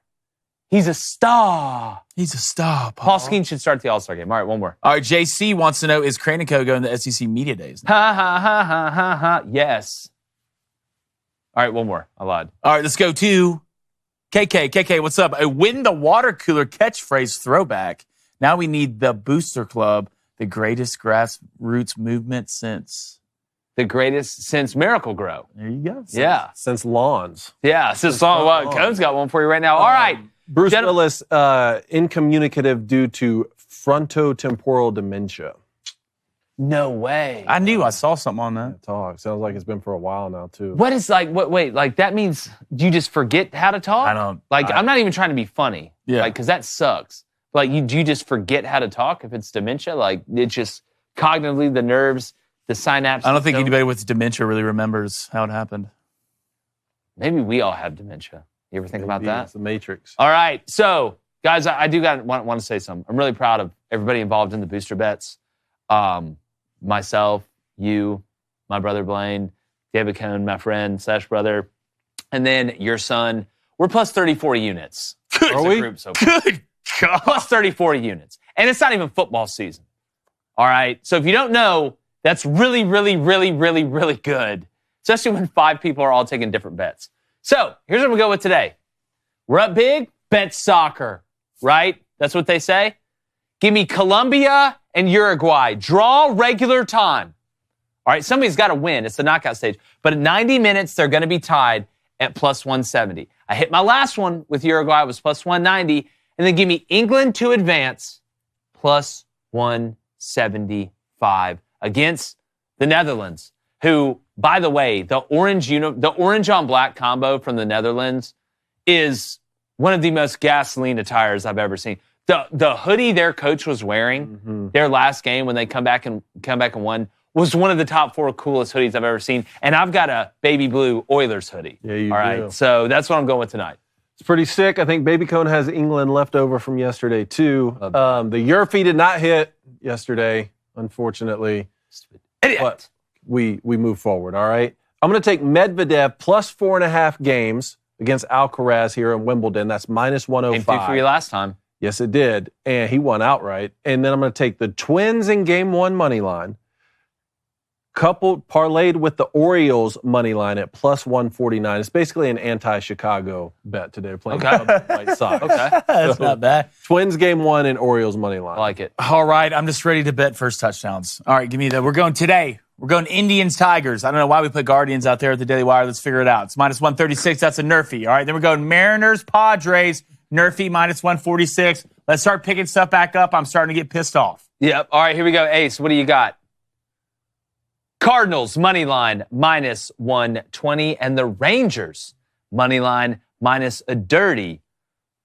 He's a star. He's a star, Paul Skeens should start the All-Star game. All right, one more. All right, JC wants to know, is Cranico going to SEC Media Days now? Ha, ha, ha, ha, ha, ha. Yes. All right, one more. I lied. All right, let's go to KK. KK, what's up? A win the water cooler catchphrase throwback. Now we need the Booster Club, the greatest grassroots movement since... The greatest since Miracle Grow. There you go. Since lawns. Yeah, since lawns. Well, Cone's got one for you right now. All right. Bruce Willis, incommunicative due to frontotemporal dementia. No way. I knew I saw something on that. Talk. Sounds like it's been for a while now, too. What is wait, that means you just forget how to talk? I don't. I'm not even trying to be funny. Yeah. Because that sucks. Do you just forget how to talk if it's dementia? It's just cognitively the nerves, the synapses. I don't think anybody with dementia really remembers how it happened. Maybe we all have demencia. You ever think about that? It's the Matrix. All right. So, guys, I do want to say something. I'm really proud of everybody involved in the booster bets. Myself, you, my brother Blaine, David Cone, my friend / brother, and then your son. We're plus 34 units. Are we? Group so far. Good God. Plus 34 units. And it's not even football season. All right. So if you don't know, that's really, really, really, really, really good. Especially when 5 people are all taking different bets. So here's what we go with today. We're up big, bet soccer, right? That's what they say. Give me Colombia and Uruguay. Draw regular time. All right, somebody's got to win. It's the knockout stage. But at 90 minutes, they're going to be tied at plus 170. I hit my last one with Uruguay. It was plus 190. And then give me England to advance plus 175 against the Netherlands, who, by the way, the orange on black combo from the Netherlands is one of the most gasoline attires I've ever seen. The hoodie their coach was wearing their last game when they come back and won was one of the top 4 coolest hoodies I've ever seen. And I've got a baby blue Oilers hoodie. Yeah, you All right, so that's what I'm going with tonight. It's pretty sick. I think Baby Cone has England left over from yesterday, too. The Yurfie did not hit yesterday, unfortunately. Idiot. But we move forward, all right? I'm going to take Medvedev plus 4.5 games against Alcaraz here in Wimbledon. That's minus 105. Came through for you last time. Yes, it did. And he won outright. And then I'm going to take the Twins in game 1 money line, parlayed with the Orioles money line at plus 149. It's basically an anti-Chicago bet today. Playing White Sox. Okay. That's not bad. Twins game 1 and Orioles money line. I like it. All right, I'm just ready to bet first touchdowns. All right, give me that. We're going today. We're going Indians, Tigers. I don't know why we put Guardians out there at the Daily Wire. Let's figure it out. It's minus 136. That's a Nerfy. All right, then we're going Mariners, Padres. Nerfy minus 146. Let's start picking stuff back up. I'm starting to get pissed off. Yep. All right, here we go. Ace, what do you got? Cardinals, money line, minus 120. And the Rangers, money line, minus a dirty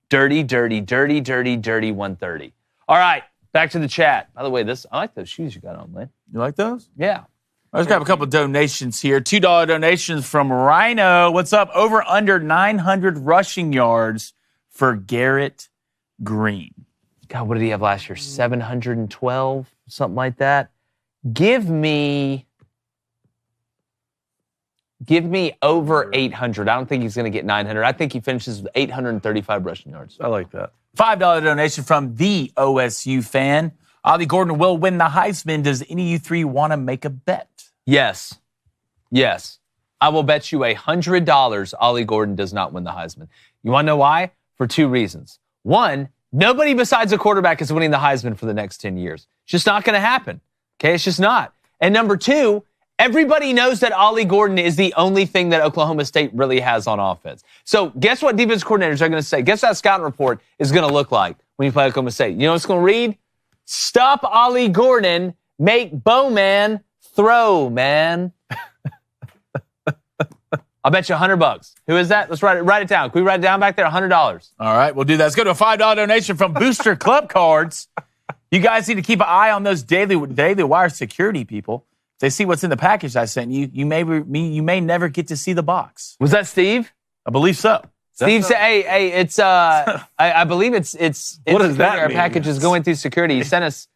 130. All right, back to the chat. By the way, I like those shoes you got on, man. You like those? Yeah. I just grab a couple of donations here. $2 donations from Rhino. What's up? Over under 900 rushing yards for Garrett Green. God, what did he have last year? 712? Something like that. Give me over 800. I don't think he's going to get 900. I think he finishes with 835 rushing yards. I like that. $5 donation from the OSU fan. Ollie Gordon will win the Heisman. Does any of you 3 want to make a bet? Yes. I will bet you $100 Ollie Gordon does not win the Heisman. You want to know why? For 2 reasons. 1, nobody besides a quarterback is winning the Heisman for the next 10 years. It's just not going to happen. Okay, it's just not. And number 2, everybody knows that Ollie Gordon is the only thing that Oklahoma State really has on offense. So guess what defense coordinators are going to say? Guess what that scouting report is going to look like when you play Oklahoma State? You know what it's going to read? Stop Ollie Gordon, make Bowman throw, man. I'll bet you $100. Who is that? Let's write it down. Can we write it down back there? $100. All right, we'll do that. Let's go to a $5 donation from Booster Club Cards. You guys need to keep an eye on those Daily Wire security people. If they see what's in the package I sent you, you may never get to see the box. Was that Steve? I believe so. Steve said, "Hey, it's I believe it's what does that our mean? package is going through security. He sent us.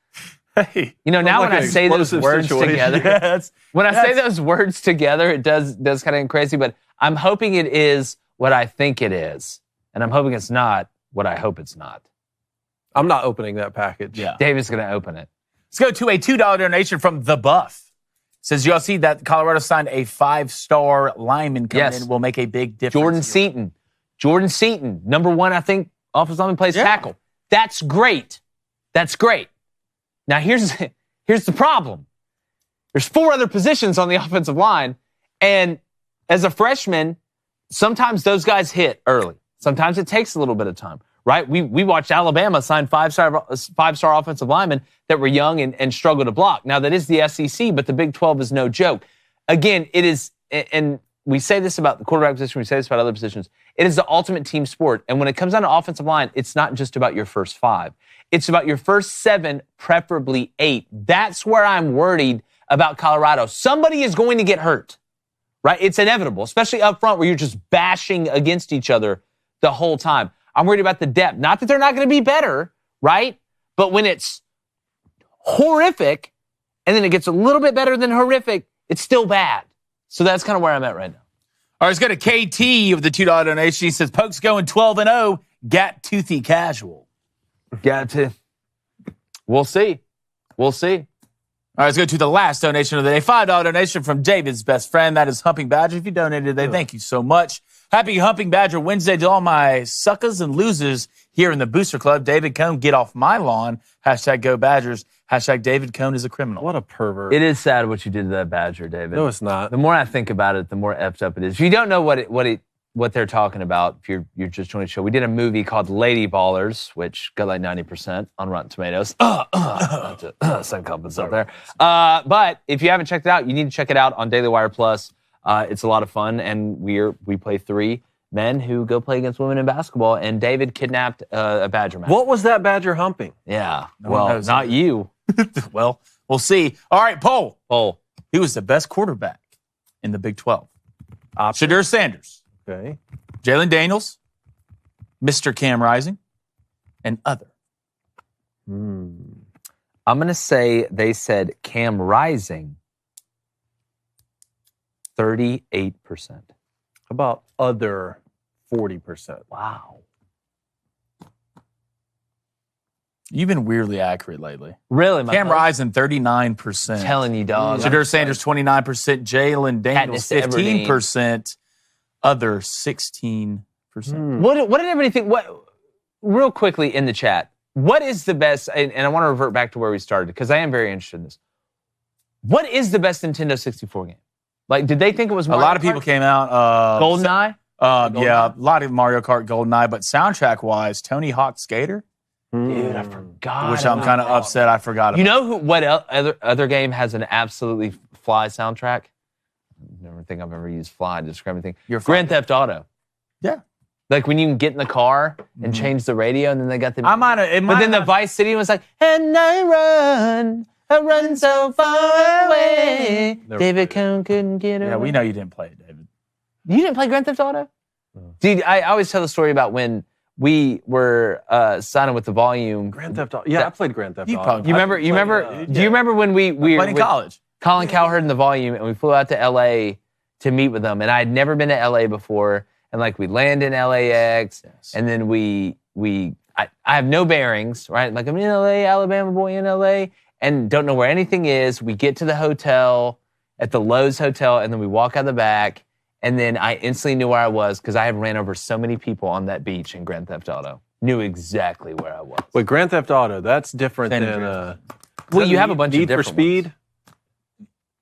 Hey, Now like when I say those words together, when I say those words together, it does kind of get crazy. But I'm hoping it is what I think it is, and I'm hoping it's not what I hope it's not. I'm not opening that package. Yeah. David's going to open it. Let's go to a $2 donation from The Buff. Says, y'all see that Colorado signed a 5-star lineman coming in will make a big difference. Jordan Seaton, number 1, I think, offensive lineman plays tackle. That's great. Now, here's the problem. There's 4 other positions on the offensive line, and as a freshman, sometimes those guys hit early. Sometimes it takes a little bit of time, right? We watched Alabama sign 5-star offensive linemen that were young and struggle to block. Now, that is the SEC, but the Big 12 is no joke. Again, it is, and we say this about the quarterback position, we say this about other positions, it is the ultimate team sport. And when it comes down to offensive line, it's not just about your first 5. It's about your first 7, preferably 8. That's where I'm worried about Colorado. Somebody is going to get hurt, right? It's inevitable, especially up front where you're just bashing against each other the whole time. I'm worried about the depth. Not that they're not going to be better, right? But when it's horrific and then it gets a little bit better than horrific, it's still bad. So that's kind of where I'm at right now. All right, let's go to KT with the $2 donation. He says, Pokes going 12-0, got toothy casual. Got to. We'll see. All right, let's go to the last donation of the day. $5 donation from David's best friend. That is Humping Badger. If you donated today, thank you so much. Happy Humping Badger Wednesday to all my suckers and losers here in the Booster Club. David Cone, get off my lawn. # Go Badgers. # David Cone is a criminal. What a pervert. It is sad what you did to that Badger, David. No, it's not. The more I think about it, the more effed up it is. If you don't know what they're talking about, if you're just joining the show, we did a movie called Lady Ballers, which got like 90% on Rotten Tomatoes. Some comments out there. But if you haven't checked it out, you need to check it out on Daily Wire Plus. It's a lot of fun, and we play 3 men who go play against women in basketball, and David kidnapped a Badger match. What was that Badger humping? Yeah. Well, not you. Well, we'll see. All right, poll. He was the best quarterback in the Big 12. Shadur Sanders. Okay. Jalen Daniels. Mr. Cam Rising. And other. I'm going to say they said Cam Rising 38%. How about other 40%? Wow. You've been weirdly accurate lately. Really? Cam Rising, 39%. I'm telling you, dog. Shadur Sanders, 29%. Jalen Daniels, 15%. Other, 16%. What did everybody think? Real quickly in the chat, what is the best, and I want to revert back to where we started, because I am very interested in this. What is the best Nintendo 64 game? Like, did they think it was Mario Kart? A lot of people came out. GoldenEye? Yeah, a lot of Mario Kart, GoldenEye, but soundtrack-wise, Tony Hawk Skater. Dude, I forgot. Which I'm kind of upset I forgot about. You know what other game has an absolutely fly soundtrack? I never think I've ever used fly to describe anything. Grand Theft Auto. Yeah. Like when you can get in the car and change the radio, and then they got the. But then the Vice City was like, and I run so far away. David Cone couldn't get away. Yeah, we know you didn't play it, David. You didn't play Grand Theft Auto? Dude, I always tell the story about when we were signing with the Volume. Grand Theft Auto. Yeah, I played Grand Theft Auto. You remember? Do you remember when we were played in college? Colin Cowherd and the Volume, and we flew out to L.A. to meet with them, and I had never been to L.A. before, and like we land in LAX, and then I have no bearings, right? Like I'm in L.A., Alabama boy in L.A., and don't know where anything is. We get to the hotel at the Lowe's Hotel, and then we walk out the back, and then I instantly knew where I was because I had ran over so many people on that beach in Grand Theft Auto. Knew exactly where I was. Wait, Grand Theft Auto, that's different than... well, you have a bunch of different Need for Speed? ones.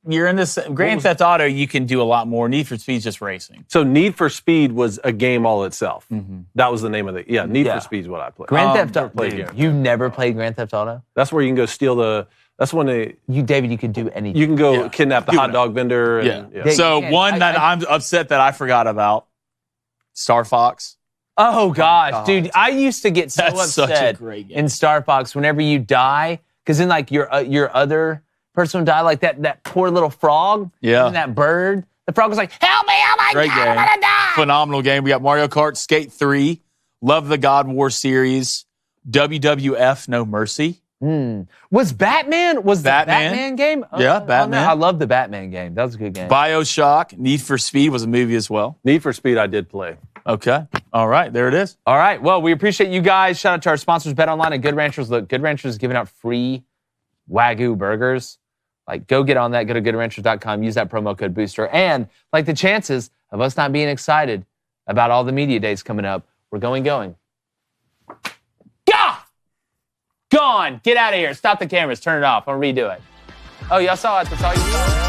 You're in this... Grand Theft Auto, you can do a lot more. Need for Speed is just racing. So Need for Speed was a game all itself. Mm-hmm. That was the name of it. Yeah, Need for Speed is what I played. Grand Theft Auto. You never played Grand Theft Auto? That's where you can go steal the... That's when they... David, you could do anything. You can go kidnap the hot dog vendor. And, So one that I'm upset that I forgot about, Star Fox. Oh gosh, dude! I used to get so That's such a upset great game. in Star Fox whenever you die, because then like your other person would die, like that poor little frog. Yeah. And that bird. The frog was like, "Help me! Oh my Great God, game. I'm gonna die!" Phenomenal game. We got Mario Kart, Skate 3, love the God War series, WWF No Mercy. Was Batman? Was the Batman game? Yeah, Batman. I love the Batman game. That was a good game. BioShock, Need for Speed was a movie as well. Need for Speed I did play. Okay. All right, there it is. All right. Well, we appreciate you guys. Shout out to our sponsors, BetOnline and Good Ranchers. Look, Good Ranchers is giving out free Wagyu burgers. Like, go get on that. Go to goodranchers.com. Use that promo code Booster. And like the chances of us not being excited about all the media days coming up, we're going. Gone. Get out of here. Stop the cameras. Turn it off. I'll redo it. Oh, y'all saw it. That's all you saw.